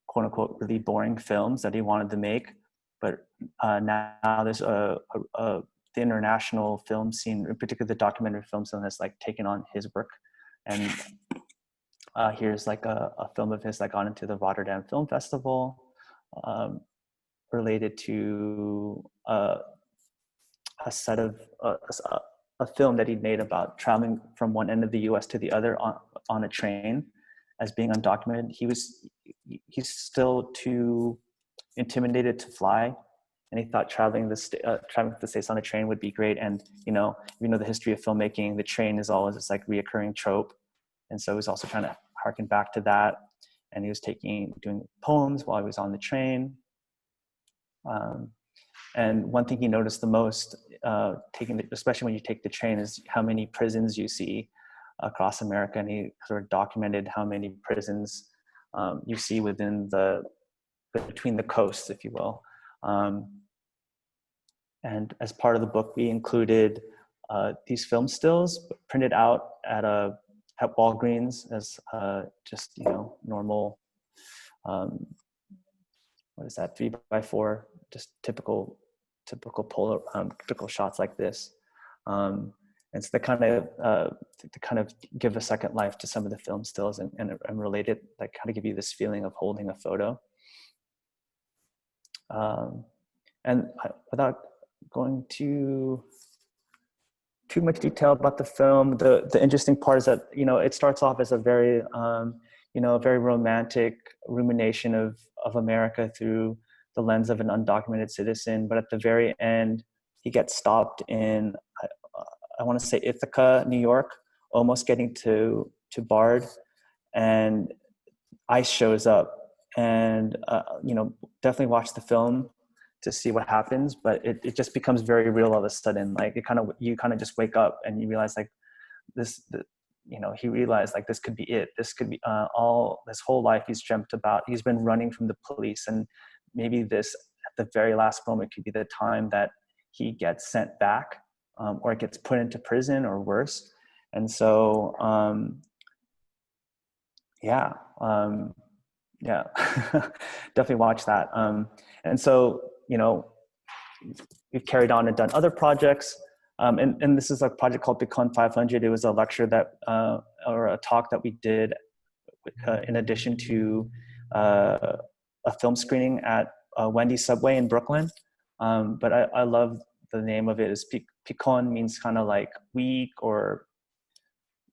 [SPEAKER 3] quote unquote really boring films that he wanted to make. But now there's the international film scene, in particular the documentary film scene, that's like taken on his work. And here's like a film of his that got into the Rotterdam Film Festival, related to a set of a film that he'd made about traveling from one end of the U.S. to the other on a train, as being undocumented. He's still too intimidated to fly, and he thought traveling to the States on a train would be great. And the history of filmmaking, the train is always this like reoccurring trope, and so he was also trying to harken back to that. And he was doing poems while he was on the train. And one thing he noticed the most, especially when you take the train, is how many prisons you see across America. And he sort of documented how many prisons you see between the coasts, if you will. And as part of the book, we included these film stills printed out at Walgreens as just normal. What is that? 3x4, just typical polar, typical shots like this. And so they kind of give a second life to some of the film stills and relate it, like kind of give you this feeling of holding a photo. And without going too much detail about the film, the interesting part is that it starts off as a very very romantic rumination of America through the lens of an undocumented citizen. But at the very end, he gets stopped in, I want to say Ithaca, New York, almost getting to Bard, and ICE shows up. And definitely watch the film to see what happens, but it just becomes very real all of a sudden. Like you kind of just wake up and you realize like he realized like this could be it. This could be this whole life he's dreamt about. He's been running from the police, and maybe this at the very last moment could be the time that he gets sent back, or gets put into prison or worse. And so definitely watch that. And so we've carried on and done other projects. And this is a project called Becon 500. It was a lecture that, or a talk that we did in addition to a film screening at Wendy Subway in Brooklyn. But I love the name of it. Is Picon means kind of like weak or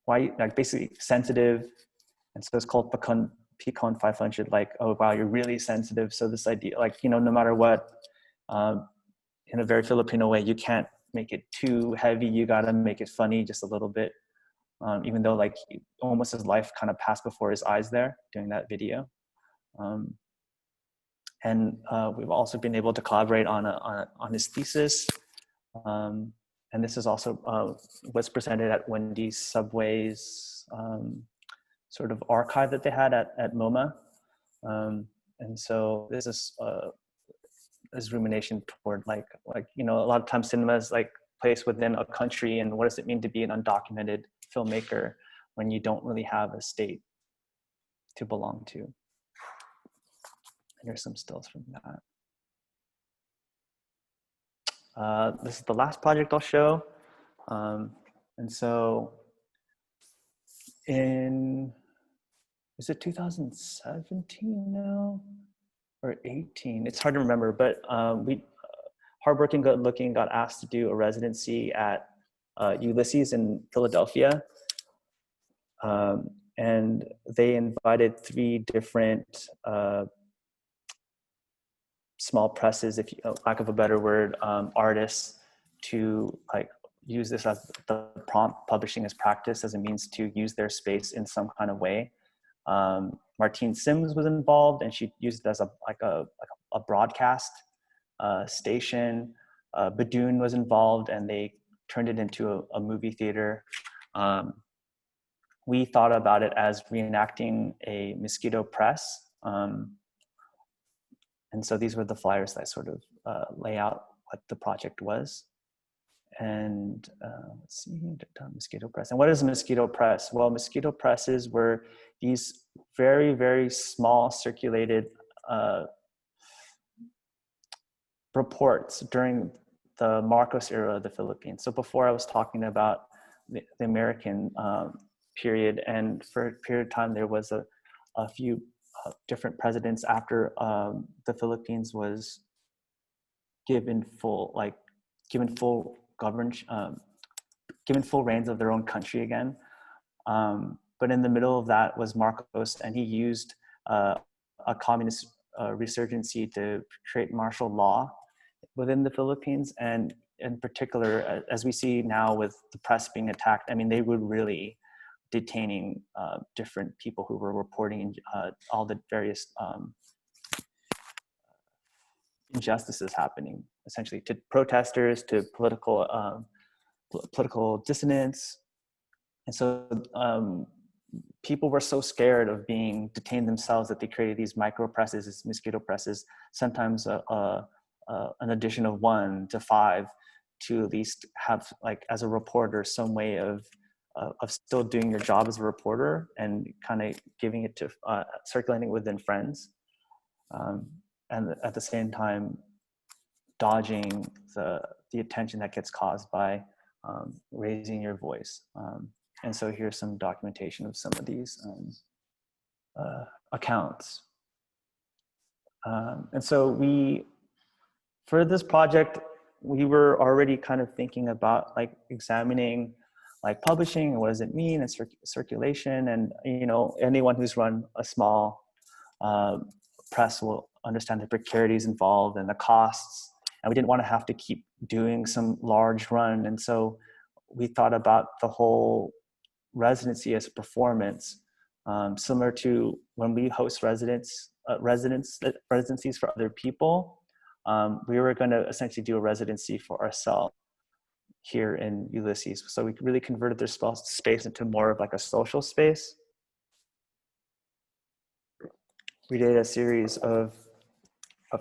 [SPEAKER 3] white, like basically sensitive. And so it's called Picon 500, like, oh, wow, you're really sensitive. So this idea, like, you know, no matter what, in a very Filipino way, you can't make it too heavy. You got to make it funny just a little bit. Even though like almost his life kind of passed before his eyes there doing that video. And we've also been able to collaborate on his thesis. And this is also was presented at Wendy's Subway's sort of archive that they had at MoMA. And so this is rumination toward like, you know, a lot of times cinema is like placed within a country, and what does it mean to be an undocumented filmmaker when you don't really have a state to belong to. And here's some stills from that. This is the last project I'll show. And so is it 2017 now or 18? It's hard to remember, but Hardworking Goodlooking got asked to do a residency at Ulises in Philadelphia. And they invited 3 different small presses, if you, lack of a better word, artists to like use this as the prompt publishing as practice as a means to use their space in some kind of way. Martine Sims was involved, and she used it as a broadcast station. Badoon was involved, and they turned it into a movie theater. We thought about it as reenacting a mosquito press. And so these were the flyers that sort of lay out what the project was. And let's see, mosquito press. And what is a mosquito press? Well, mosquito presses were these very, very small circulated reports during the Marcos era of the Philippines. So before I was talking about the American period, and for a period of time there was a few different presidents after the Philippines was given full governance, given full reins of their own country again. But in the middle of that was Marcos, and he used a communist resurgency to create martial law within the Philippines. And in particular, as we see now with the press being attacked, I mean, they would really detaining different people who were reporting all the various injustices happening, essentially, to protesters, to political dissidents. And so people were so scared of being detained themselves that they created these micro presses, these mosquito presses, sometimes an addition of 1 to 5, to at least have, like, as a reporter, some way of still doing your job as a reporter and kind of giving it to circulating within friends, and at the same time dodging the attention that gets caused by raising your voice. And so here's some documentation of some of these accounts. And so for this project, we were already kind of thinking about like examining like publishing and what does it mean, and circulation. And, you know, anyone who's run a small press will understand the precarities involved and the costs. And we didn't want to have to keep doing some large run. And so we thought about the whole residency as a performance, similar to when we host residencies for other people. We were going to essentially do a residency for ourselves here in Ulises. So we really converted their space into more of like a social space. We did a series of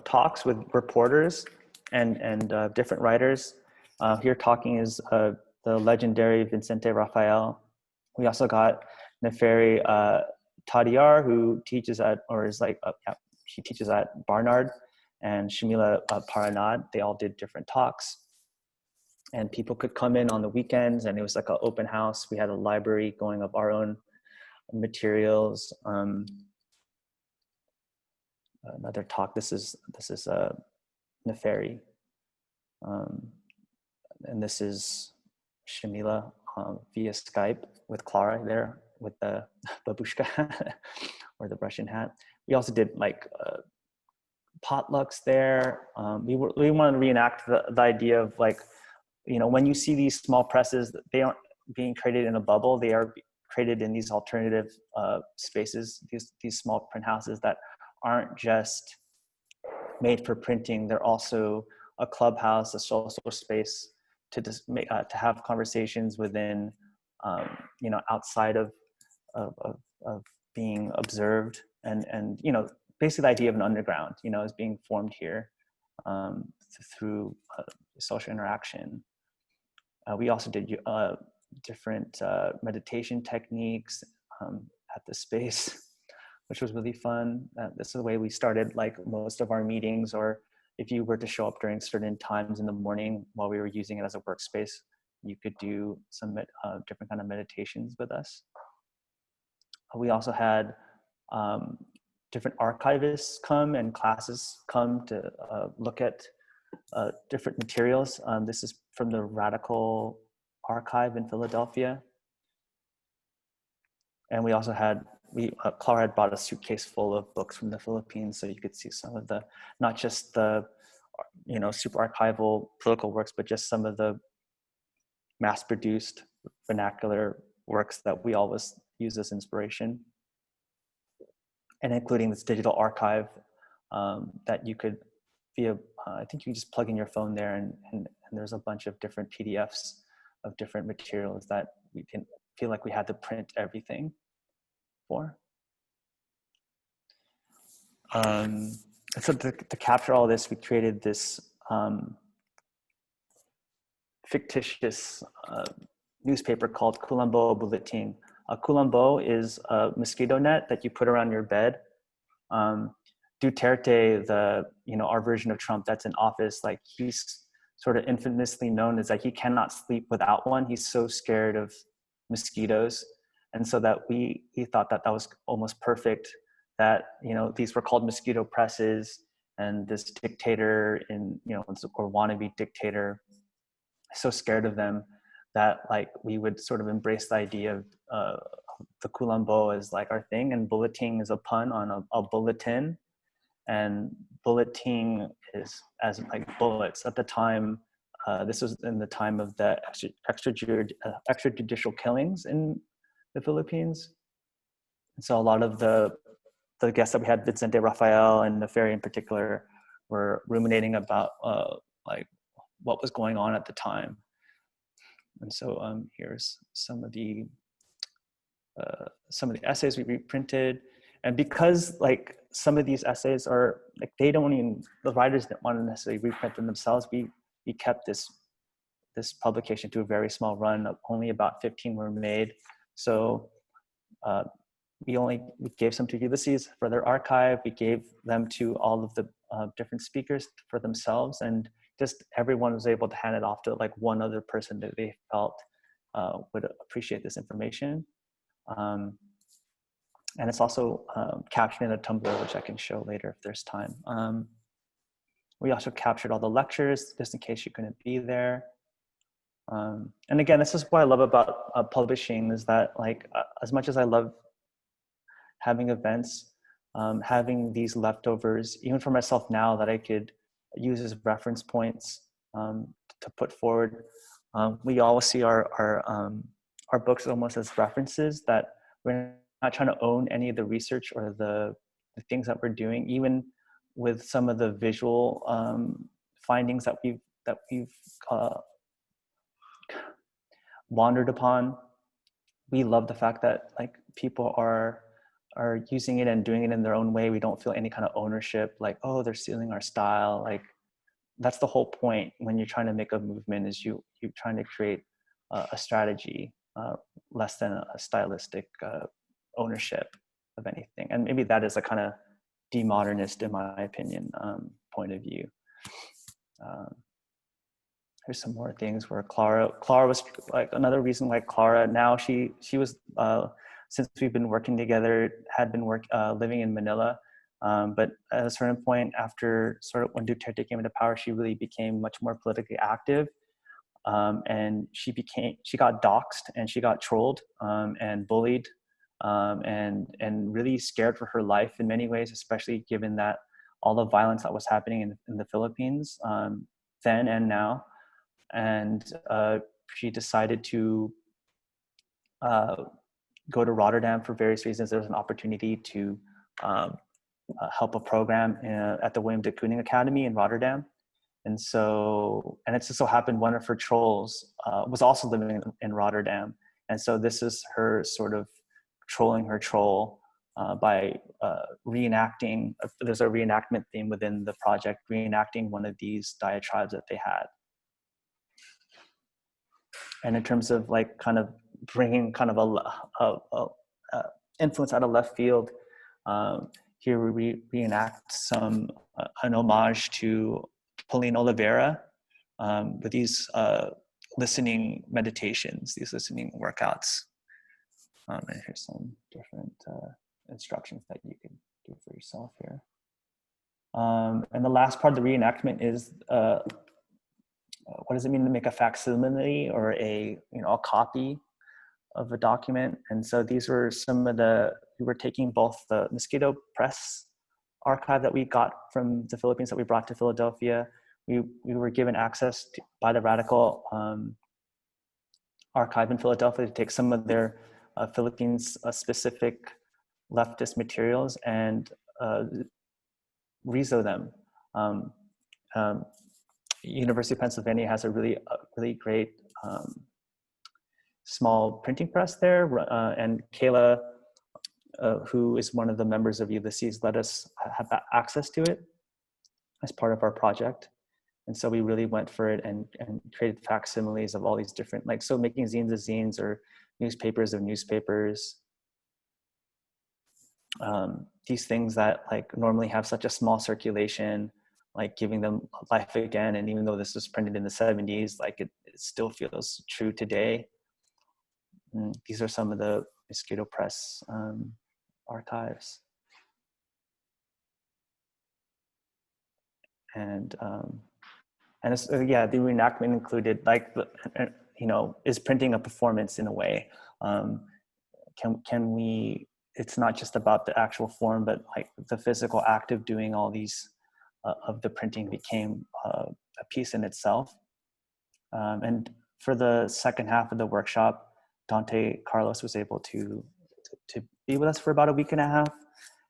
[SPEAKER 3] talks with reporters and different writers. Here talking is the legendary Vicente Rafael. We also got Neferi Tadiar, who teaches at, or is like, she teaches at Barnard, and Shamila Paranad. They all did different talks. and people could come in on the weekends, and it was like an open house. We had a library going of our own materials. Another talk. This is Neferi, and this is Shamila via Skype with Clara there with the babushka or the Russian hat. We also did like potlucks there. We wanted to reenact the idea of like, you know, when you see these small presses, they aren't being created in a bubble. They are created in these alternative spaces, these small print houses that aren't just made for printing. They're also a clubhouse, a social space to just make, to have conversations within, you know, outside of being observed, and you know, basically the idea of an underground, you know, is being formed here through social interaction. We also did different meditation techniques at the space, which was really fun. This is the way we started like most of our meetings, or if you were to show up during certain times in the morning while we were using it as a workspace, you could do some different kind of meditations with us. We also had different archivists come and classes come to look at different materials. This is from the Radical Archive in Philadelphia. And we also had, Clara had brought a suitcase full of books from the Philippines, so you could see some of the, not just the, you know, super archival political works, but just some of the mass-produced vernacular works that we always use as inspiration. And including this digital archive that you could, via, I think you just plug in your phone there, and there's a bunch of different PDFs of different materials that we didn't feel like we had to print everything for. So to capture all this, we created this fictitious newspaper called Kulambo Bulletin. A Kulambo is a mosquito net that you put around your bed. Duterte, our version of Trump that's in office, like he's sort of infamously known as like he cannot sleep without one. He's so scared of mosquitoes. And so that he thought that was almost perfect, that, you know, these were called mosquito presses, and this dictator or wannabe dictator, so scared of them that like we would sort of embrace the idea of the Kulambo as like our thing, and bulletin is a pun on a bulletin, and bulletin is as like bullets. At the time, this was in the time of the extrajudicial killings in the Philippines. And so a lot of the guests that we had, Vicente Rafael and Neferi in particular, were ruminating about like what was going on at the time. And so here's some of the essays we reprinted. And because like some of these essays are like, the writers didn't want to necessarily reprint them themselves, we kept this publication to a very small run. Of only about 15 were made. So we gave some to Ulises for their archive. We gave them to all of the different speakers for themselves, and just everyone was able to hand it off to like one other person that they felt would appreciate this information. And it's also captured in a Tumblr, which I can show later if there's time. We also captured all the lectures, just in case you couldn't be there. And again, this is what I love about publishing, is that like, as much as I love having events, having these leftovers, even for myself now, that I could use as reference points to put forward. We always see our books almost as references, that we're not trying to own any of the research or the things that we're doing, even with some of the visual findings that we've wandered upon. We love the fact that like people are using it and doing it in their own way. We don't feel any kind of ownership, like, oh, they're stealing our style. Like, that's the whole point when you're trying to make a movement, is you're trying to create a strategy, less than a stylistic ownership of anything. And maybe that is a kind of demodernist, in my opinion, point of view. There's some more things where Clara was like another reason why Clara now she was since we've been working together had been living in Manila, but at a certain point after sort of when Duterte came into power, she really became much more politically active, and she got doxxed and she got trolled and bullied, and really scared for her life in many ways, especially given that all the violence that was happening in the Philippines then and now. And she decided to go to Rotterdam for various reasons. There was an opportunity to help a program at the William de Kooning Academy in Rotterdam. And so, and it just so happened one of her trolls was also living in Rotterdam. And so this is her sort of trolling her troll by reenacting, there's a reenactment theme within the project, reenacting one of these diatribes that they had. And in terms of like kind of bringing kind of a influence out of left field, here we reenact an homage to Pauline Oliveira with these listening meditations, these listening workouts. And here's some different instructions that you can do for yourself here. And the last part of the reenactment is what does it mean to make a facsimile or a copy of a document? And so these were we were taking both the Mosquito Press archive that we got from the Philippines that we brought to Philadelphia. We were given access by the Radical archive in Philadelphia to take some of their Philippines specific leftist materials and rezo them. University of Pennsylvania has a really great small printing press there, and Kayla, who is one of the members of Ulises, let us have access to it as part of our project. And so we really went for it and created facsimiles of all these different, like, so making zines of zines or newspapers of newspapers. These things that like normally have such a small circulation, like giving them life again. And even though this was printed in the 70s, like it still feels true today. And these are some of the Mosquito Press archives. And it's, yeah, the reenactment included like, is printing a performance in a way. Can we, it's not just about the actual form, but like the physical act of doing all these of the printing became a piece in itself. And for the second half of the workshop, Dante Carlos was able to be with us for about a week and a half.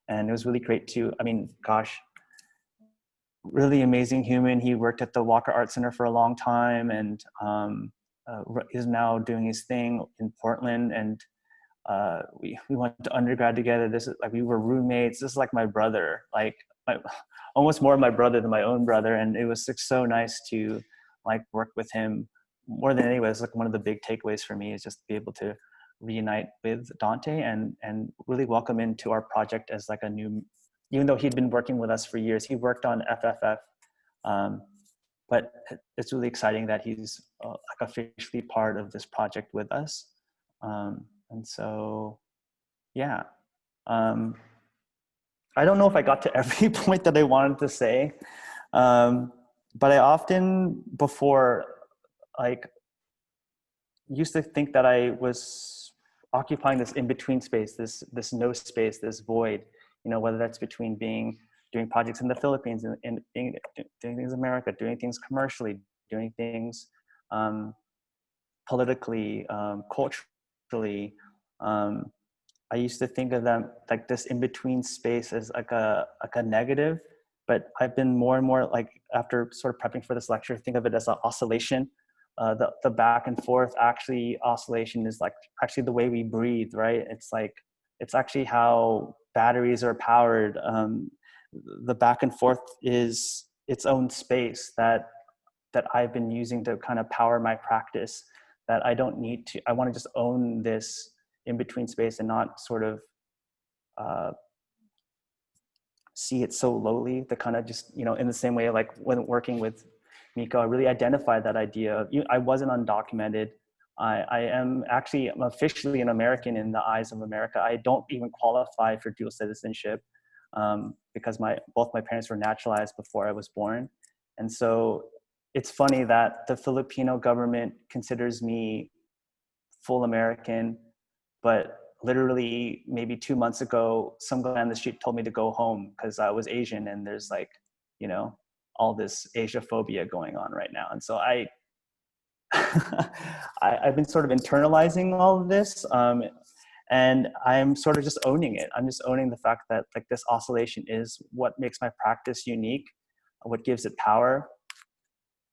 [SPEAKER 3] And it was really great to, I mean, gosh, really amazing human. He worked at the Walker Art Center for a long time and is now doing his thing in Portland. And we went to undergrad together. This is like, we were roommates. This is like my brother, like almost more my brother than my own brother. And it was so nice to like work with him more than anyway. It's like one of the big takeaways for me is just to be able to reunite with Dante and really welcome into our project as like a new, even though he'd been working with us for years. He worked on FFF, but it's really exciting that he's like officially part of this project with us. And so, yeah. I don't know if I got to every point that I wanted to say, but I often before, like, used to think that I was occupying this in-between space, this no space, this void, whether that's between doing projects in the Philippines and doing things in America, doing things commercially, doing things politically, culturally. I used to think of them like this in-between space as like a negative, but I've been more and more like, after sort of prepping for this lecture, think of it as an oscillation. The back and forth oscillation is like actually the way we breathe, right? It's actually how batteries are powered. The back and forth is its own space that I've been using to kind of power my practice, that I don't need to, I want to just own this in-between space and not sort of see it so lowly, the kind of just, in the same way, like when working with Miko, really identified that idea of, I wasn't undocumented. I am actually, I'm officially an American in the eyes of America. I don't even qualify for dual citizenship because both my parents were naturalized before I was born. And so it's funny that the Filipino government considers me full American, but literally maybe 2 months ago, some guy on the street told me to go home because I was Asian, and there's like, you know, all this Asia-phobia going on right now. And so I've been sort of internalizing all of this, and I'm sort of just owning it. I'm just owning the fact that like this oscillation is what makes my practice unique, what gives it power.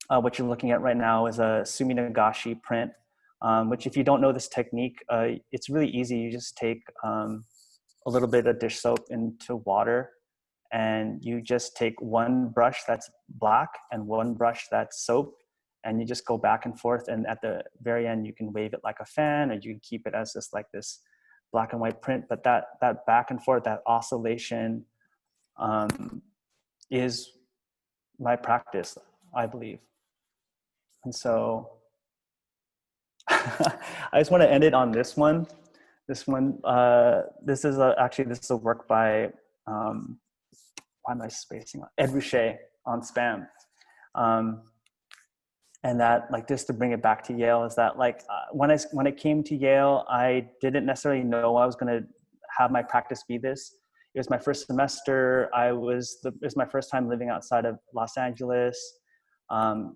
[SPEAKER 3] What you're looking at right now is a Sumi Nagashi print, which if you don't know this technique, it's really easy. You just take a little bit of dish soap into water, and you just take one brush that's black and one brush that's soap, and you just go back and forth. And at the very end, you can wave it like a fan, or you can keep it as just like this black and white print. But that back and forth, that oscillation is my practice, I believe. And so I just want to end it on this one. This is a work by, why am I spacing on? Ed Ruscha on spam. And that, like, just to bring it back to Yale, is that like when I came to Yale, I didn't necessarily know I was going to have my practice be this. It was my first semester. It was my first time living outside of Los Angeles.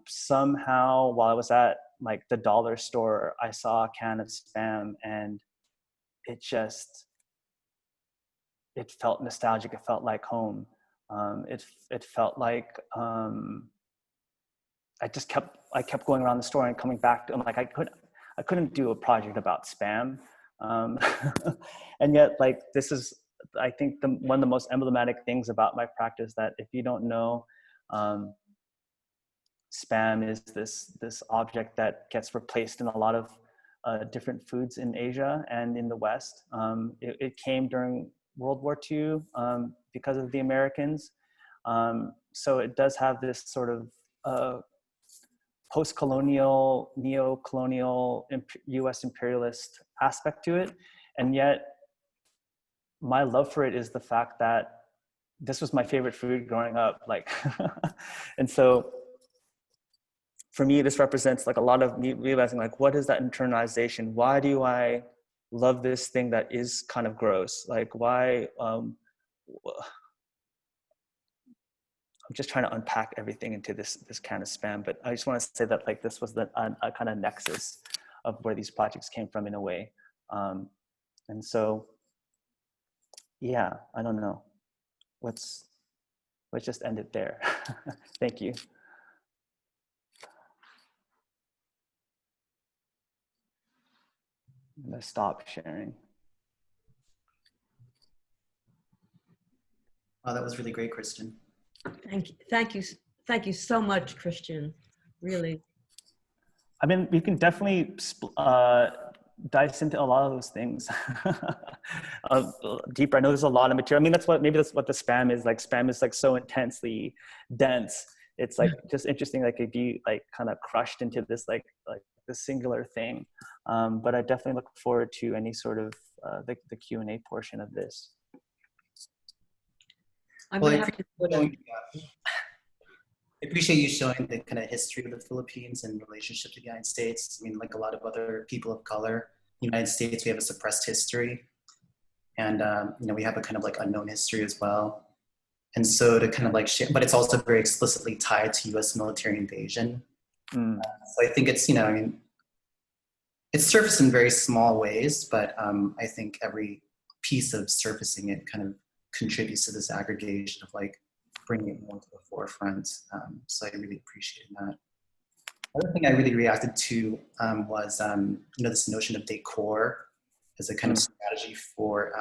[SPEAKER 3] Somehow, while I was at like the dollar store, I saw a can of spam, and it felt nostalgic. It felt like home. It felt like I kept going around the store and coming back to, I'm like, I couldn't do a project about spam. And yet, like, this is, I think, one of the most emblematic things about my practice, that if you don't know, spam is this object that gets replaced in a lot of different foods in Asia and in the West. It came during World War II because of the Americans. So it does have this sort of post-colonial, neo-colonial US imperialist aspect to it. And yet my love for it is the fact that this was my favorite food growing up. Like, and so for me, this represents like a lot of me realizing, like, what is that internalization? Why do I love this thing that is kind of gross? Like, why, I'm just trying to unpack everything into this kind of spam. But I just want to say that, like, this was a kind of nexus of where these projects came from in a way. And so, yeah, I don't know. Let's just end it there. Thank you. I'm gonna stop sharing.
[SPEAKER 2] Wow, that was really great, Kristian.
[SPEAKER 1] Thank you so much, Kristian. Really.
[SPEAKER 3] I mean, we can definitely dive into a lot of those things deeper. I know there's a lot of material. I mean, maybe that's what the spam is. Like, spam is like so intensely dense. It's like just interesting, like, it'd be like kind of crushed into this like the singular thing. But I definitely look forward to any sort of the Q&A portion of this.
[SPEAKER 1] I
[SPEAKER 2] appreciate you showing the kind of history of the Philippines and relationship to the United States. I mean, like a lot of other people of color, the United States, we have a suppressed history, and you know, we have a kind of like unknown history as well. And so to kind of like share, but it's also very explicitly tied to U.S. military invasion. So I think it's, you know, I mean, it's surfaced in very small ways, but I think every piece of surfacing it kind of contributes to this aggregation of like bringing it more to the forefront. So I really appreciated that. Another thing I really reacted to was, you know, this notion of decor as a kind of strategy for,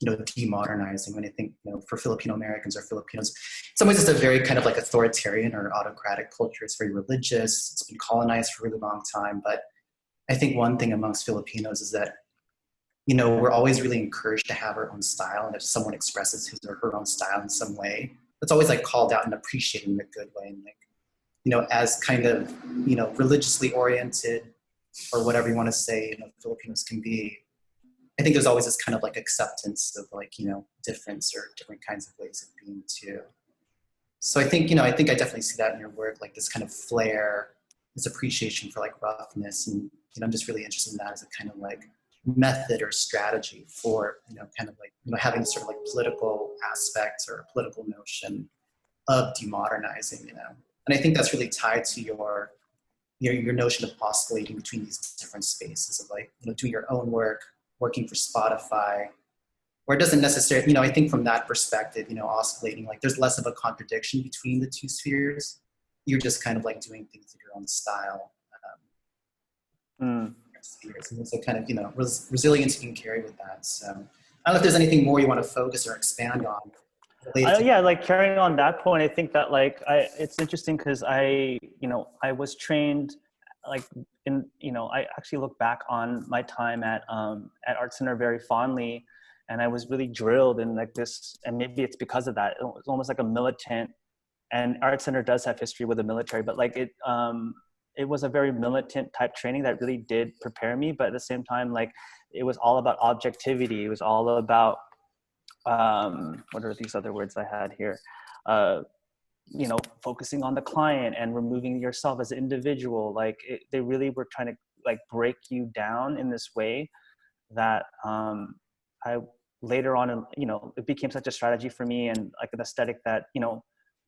[SPEAKER 2] you know, demodernizing. When I think, you know, for Filipino Americans or Filipinos, in some ways it's a very kind of like authoritarian or autocratic culture. It's very religious. It's been colonized for a really long time. But I think one thing amongst Filipinos is that, you know, we're always really encouraged to have our own style. And if someone expresses his or her own style in some way, it's always like called out and appreciated in a good way. And like, as kind of, religiously oriented or whatever you want to say, Filipinos can be, I think there's always this kind of like acceptance of like, difference or different kinds of ways of being too. So I think, I definitely see that in your work, like this kind of flair, this appreciation for like roughness. And, I'm just really interested in that as a kind of like method or strategy for, kind of like, having sort of like political aspects or a political notion of demodernizing, And I think that's really tied to your notion of oscillating between these different spaces of like, doing your own work, working for Spotify, or it doesn't necessarily, I think from that perspective, oscillating, like there's less of a contradiction between the two spheres. You're just kind of like doing things in your own style. Spheres. And so kind of, resilience you can carry with that. So I don't know if there's anything more you want to focus or expand on.
[SPEAKER 3] Yeah, like carrying on that point, I think that like, it's interesting because I was trained like in, I actually look back on my time at Art Center very fondly. And I was really drilled in like this, and maybe it's because of that. It was almost like a militant, and Art Center does have history with the military, but like it was a very militant type training that really did prepare me. But at the same time, like it was all about objectivity. It was all about, what are these other words I had here? Focusing on the client and removing yourself as an individual. Like they really were trying to like break you down in this way that I later on, it became such a strategy for me and like an aesthetic that,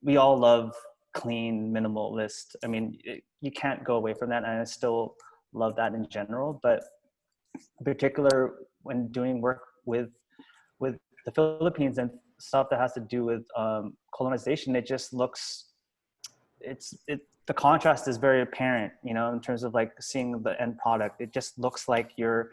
[SPEAKER 3] we all love clean, minimalist. I mean, you can't go away from that. And I still love that in general, but in particular when doing work with the Philippines and stuff that has to do with colonization, it just looks, the contrast is very apparent, in terms of like seeing the end product. It just looks like you're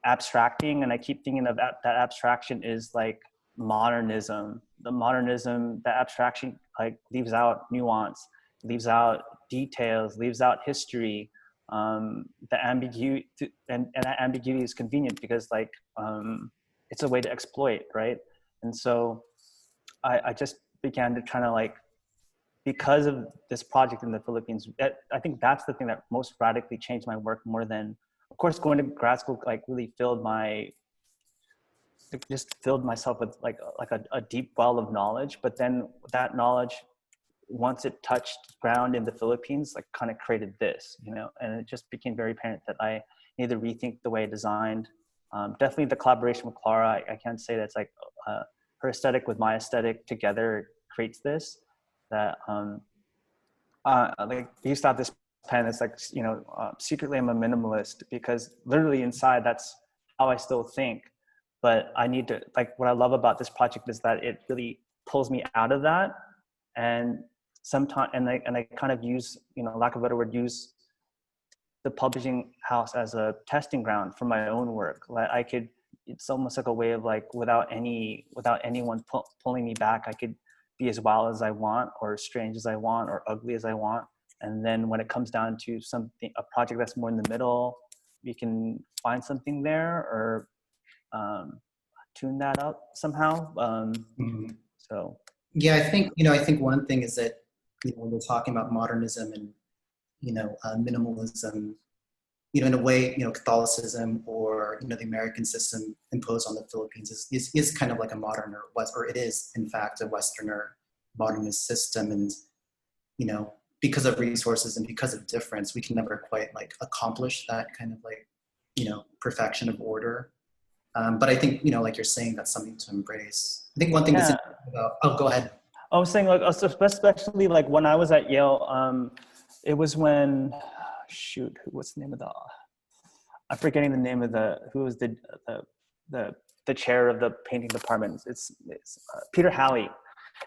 [SPEAKER 3] abstracting, and I keep thinking of that abstraction is like modernism. The abstraction like leaves out nuance, leaves out details, leaves out history. The ambiguity and that ambiguity is convenient because like it's a way to exploit, right? And so I just began to try to like, because of this project in the Philippines, I think that's the thing that most radically changed my work more than, of course, going to grad school like really filled myself with like a deep well of knowledge. But then that knowledge, once it touched ground in the Philippines, like kind of created this, and it just became very apparent that I need to rethink the way I designed. Definitely the collaboration with Clara, I can't say that's like her aesthetic with my aesthetic together creates this, that like you used to have this pen, it's like, secretly I'm a minimalist, because literally inside that's how I still think. But I need to, like, what I love about this project is that it really pulls me out of that. And sometimes, and I kind of use, lack of a better word, use the publishing house as a testing ground for my own work. Like it's almost like a way of like, without anyone pulling me back, I could be as wild as I want, or strange as I want, or ugly as I want. And then when it comes down to a project that's more in the middle, we can find something there, or tune that up somehow. So
[SPEAKER 2] yeah, I think one thing is that when we're talking about modernism and minimalism, in a way, Catholicism or the American system imposed on the Philippines is kind of like a modern or it is in fact a Westerner modernist system, and because of resources and because of difference, we can never quite like accomplish that kind of like perfection of order. But I think like you're saying, that's something to embrace. I think one thing that's about, oh, go ahead.
[SPEAKER 3] I was saying, like, especially like when I was at Yale, it was when, shoot, what's the name of I'm forgetting the name of who was the chair of the painting department. It's Peter Halley,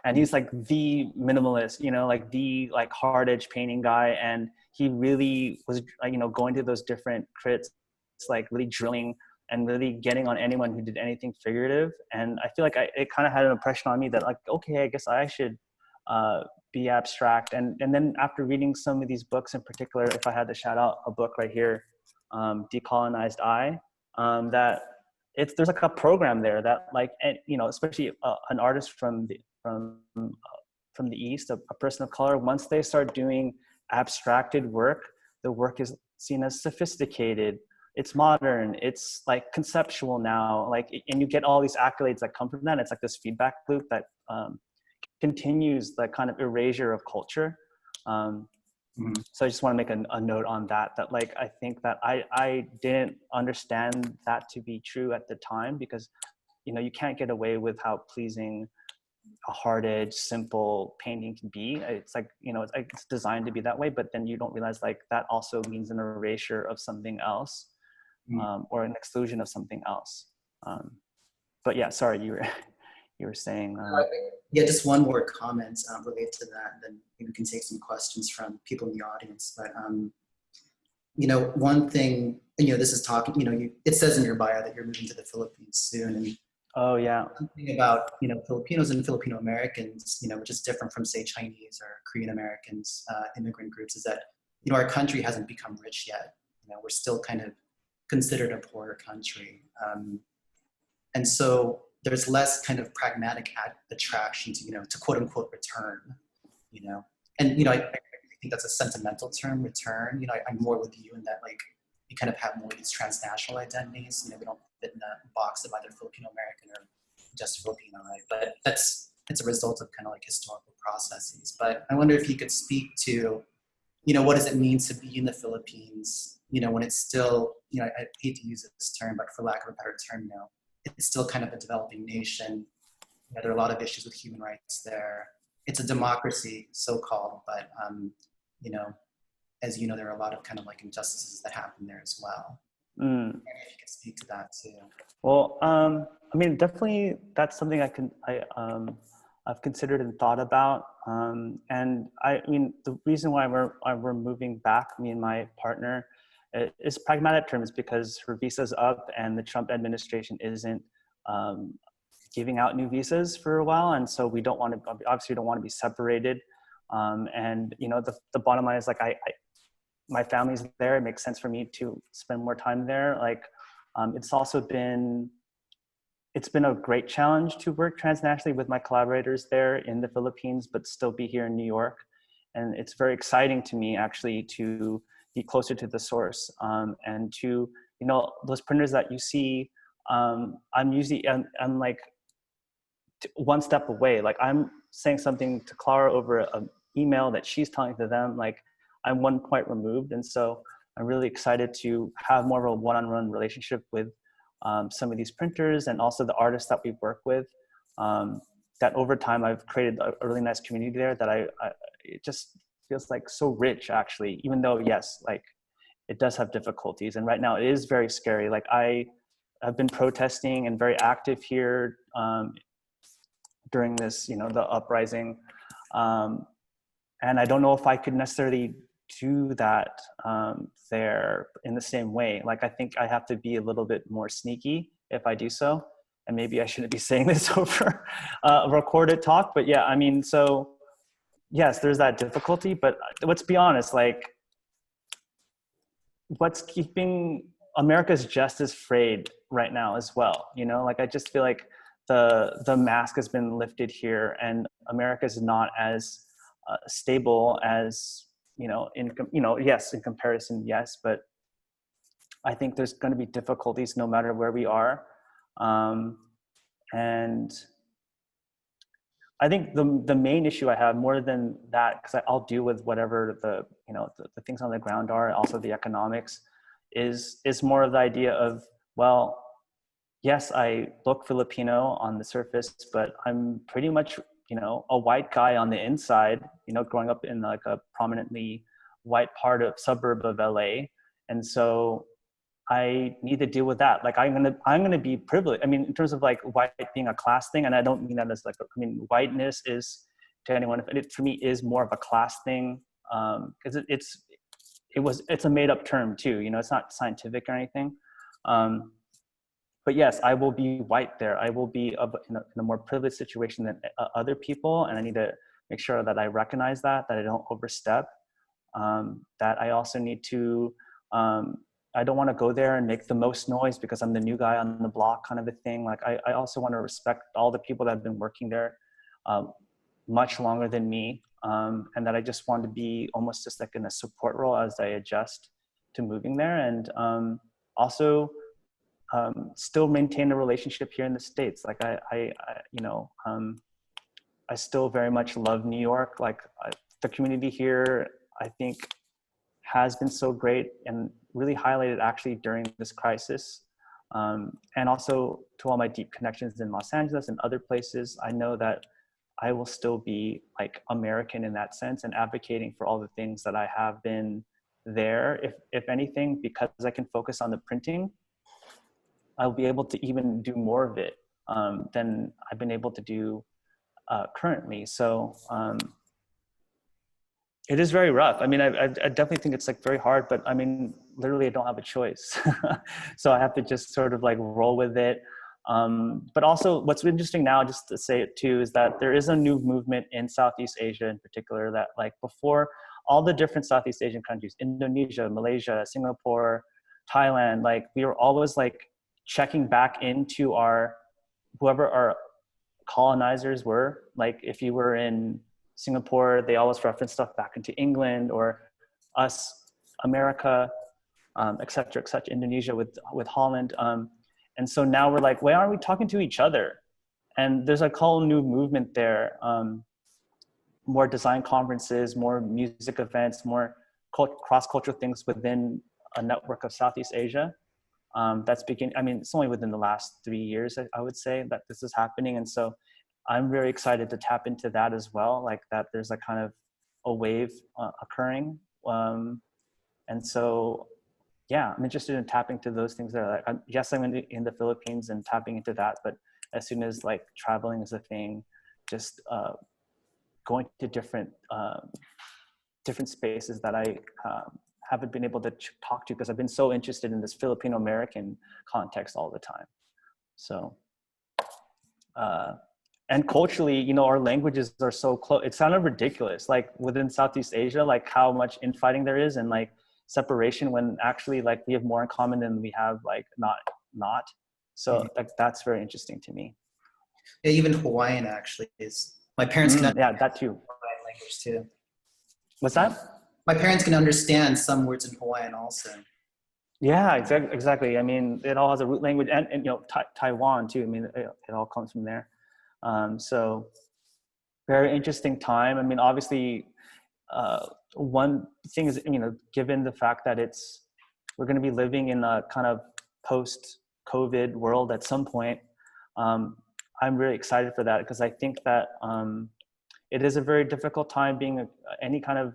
[SPEAKER 3] and he's like the minimalist, like the like hard edge painting guy, and he really was going to those different crits, like really drilling and really getting on anyone who did anything figurative. And I feel like it kind of had an impression on me that like, okay, I guess I should be abstract. And then after reading some of these books in particular, if I had to shout out a book right here, Decolonized I, that there's like a program there that like, especially an artist from the East, a person of color, once they start doing abstracted work, the work is seen as sophisticated, it's modern, it's like conceptual now, like, and you get all these accolades that come from that. It's like this feedback loop that continues the kind of erasure of culture. So I just want to make a note on that, like, I think that I didn't understand that to be true at the time, because, you know, you can't get away with how pleasing a hard edge, simple painting can be. It's like, you know, it's designed to be that way, but then you don't realize like that also means an erasure of something else, or an exclusion of something else. But yeah, sorry, you were saying.
[SPEAKER 2] Yeah, just one more comment related to that, then maybe we can take some questions from people in the audience. But you know, one thing, you know, this is talking, you know, it says in your bio that you're moving to the Philippines soon, and
[SPEAKER 3] oh yeah,
[SPEAKER 2] one thing about, you know, Filipinos and Filipino Americans, you know, which is different from, say, Chinese or Korean Americans, immigrant groups, is that, you know, our country hasn't become rich yet. You know, we're still kind of considered a poorer country, and so there's less kind of pragmatic attraction to, you know, to quote unquote return, you know. And, you know, I think that's a sentimental term, return. You know, I'm more with you in that, like, we kind of have more of these transnational identities. You know, we don't fit in a box of either Filipino American or just Filipino, right? But it's a result of kind of like historical processes. But I wonder if you could speak to, you know, what does it mean to be in the Philippines, you know, when it's still, you know, I hate to use this term, but for lack of a better term, you know, it's still kind of a developing nation. You know, there are a lot of issues with human rights there. It's a democracy, so-called, but, you know, as you know, there are a lot of kind of like injustices that happen there as well. If you could speak to that too.
[SPEAKER 3] Well, I mean, definitely that's something I've considered and thought about. And I mean, the reason why we're moving back, me and my partner, is pragmatic terms, because her visa's up and the Trump administration isn't giving out new visas for a while. And so we don't want to, obviously we don't want to be separated. And, you know, the bottom line is like, my family's there. It makes sense for me to spend more time there. Like, it's been a great challenge to work transnationally with my collaborators there in the Philippines, but still be here in New York. And it's very exciting to me actually to be closer to the source, and to, you know, those printers that you see, I'm like one step away. Like, I'm saying something to Clara over an email that she's telling to them, like I'm one point removed. And so I'm really excited to have more of a one-on-one relationship with some of these printers, and also the artists that we work with, that over time I've created a really nice community there that it just feels like so rich actually, even though yes, like it does have difficulties. And right now it is very scary. Like I have been protesting and very active here during this, you know, the uprising. And I don't know if I could necessarily do that there in the same way. Like, I think I have to be a little bit more sneaky if I do so. And maybe I shouldn't be saying this over a recorded talk, but yeah, I mean, so yes, there's that difficulty, but let's be honest, like what's keeping America's just as frayed right now as well. You know, like I just feel like the mask has been lifted here, and America's not as stable as, yes, in comparison, yes, but I think there's going to be difficulties no matter where we are. And I think the main issue I have more than that, because I'll deal with whatever the things on the ground are, also the economics, is more of the idea of, well, yes, I look Filipino on the surface, but I'm pretty much, a white guy on the inside, growing up in like a prominently white suburb of LA. And so I need to deal with that. Like I'm gonna be privileged. I mean, in terms of like white being a class thing, and I don't mean that as like, whiteness is, to anyone, it for me is more of a class thing, because it's a made up term too. It's not scientific or anything. But yes, I will be white there. I will be in a more privileged situation than other people, and I need to make sure that I recognize that I don't overstep. That I also need to. I don't want to go there and make the most noise because I'm the new guy on the block, kind of a thing. Like I also want to respect all the people that have been working there much longer than me. and that I just want to be almost just like in a support role as I adjust to moving there, and also still maintain a relationship here in the States. Like I still very much love New York. Like the community here, I think, has been so great and really highlighted actually during this crisis. And also to all my deep connections in Los Angeles and other places, I know that I will still be like American in that sense and advocating for all the things that I have been there. If anything, because I can focus on the printing, I'll be able to even do more of it than I've been able to do currently. So it is very rough. I mean, I definitely think it's like very hard, but I mean, literally I don't have a choice. So I have to just sort of like roll with it. But also what's interesting now, just to say it too, is that there is a new movement in Southeast Asia in particular that like before all the different Southeast Asian countries, Indonesia, Malaysia, Singapore, Thailand, like we were always like checking back into whoever our colonizers were. Like if you were in Singapore, they always reference stuff back into England or us, America, et cetera, Indonesia with Holland. And so now we're like, why aren't we talking to each other? And there's a whole new movement there. More design conferences, more music events, more cross-cultural things within a network of Southeast Asia. That's beginning, I mean, it's only within the last 3 years, I would say, that this is happening. And so I'm very excited to tap into that as well, like that there's a kind of a wave occurring. And so, yeah, I'm interested in tapping to those things that are like, yes, I'm in the Philippines and tapping into that, but as soon as like traveling is a thing, just going to different spaces that I haven't been able to talk to because I've been so interested in this Filipino American context all the time. So, and culturally, you know, our languages are so close. It sounded ridiculous, like within Southeast Asia, like how much infighting there is and like separation when actually like we have more in common than we have like not. So like that's very interesting to me.
[SPEAKER 2] Yeah, even Hawaiian actually is. My parents can
[SPEAKER 3] yeah, that too.
[SPEAKER 2] Hawaiian language too.
[SPEAKER 3] What's that?
[SPEAKER 2] My parents can understand some words in Hawaiian also.
[SPEAKER 3] Yeah, exactly. I mean, it all has a root language, and you know, Taiwan too. I mean, it all comes from there. So very interesting time. I mean, obviously, one thing is, you know, given the fact that we're going to be living in a kind of post-COVID world at some point. I'm really excited for that because I think that it is a very difficult time being any kind of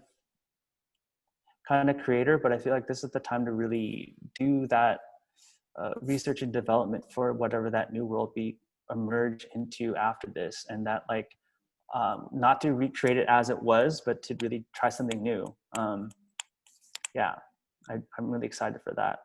[SPEAKER 3] creator, but I feel like this is the time to really do that research and development for whatever that new world we emerge into after this, and that like not to recreate it as it was, but to really try something new. Yeah, I'm really excited for that.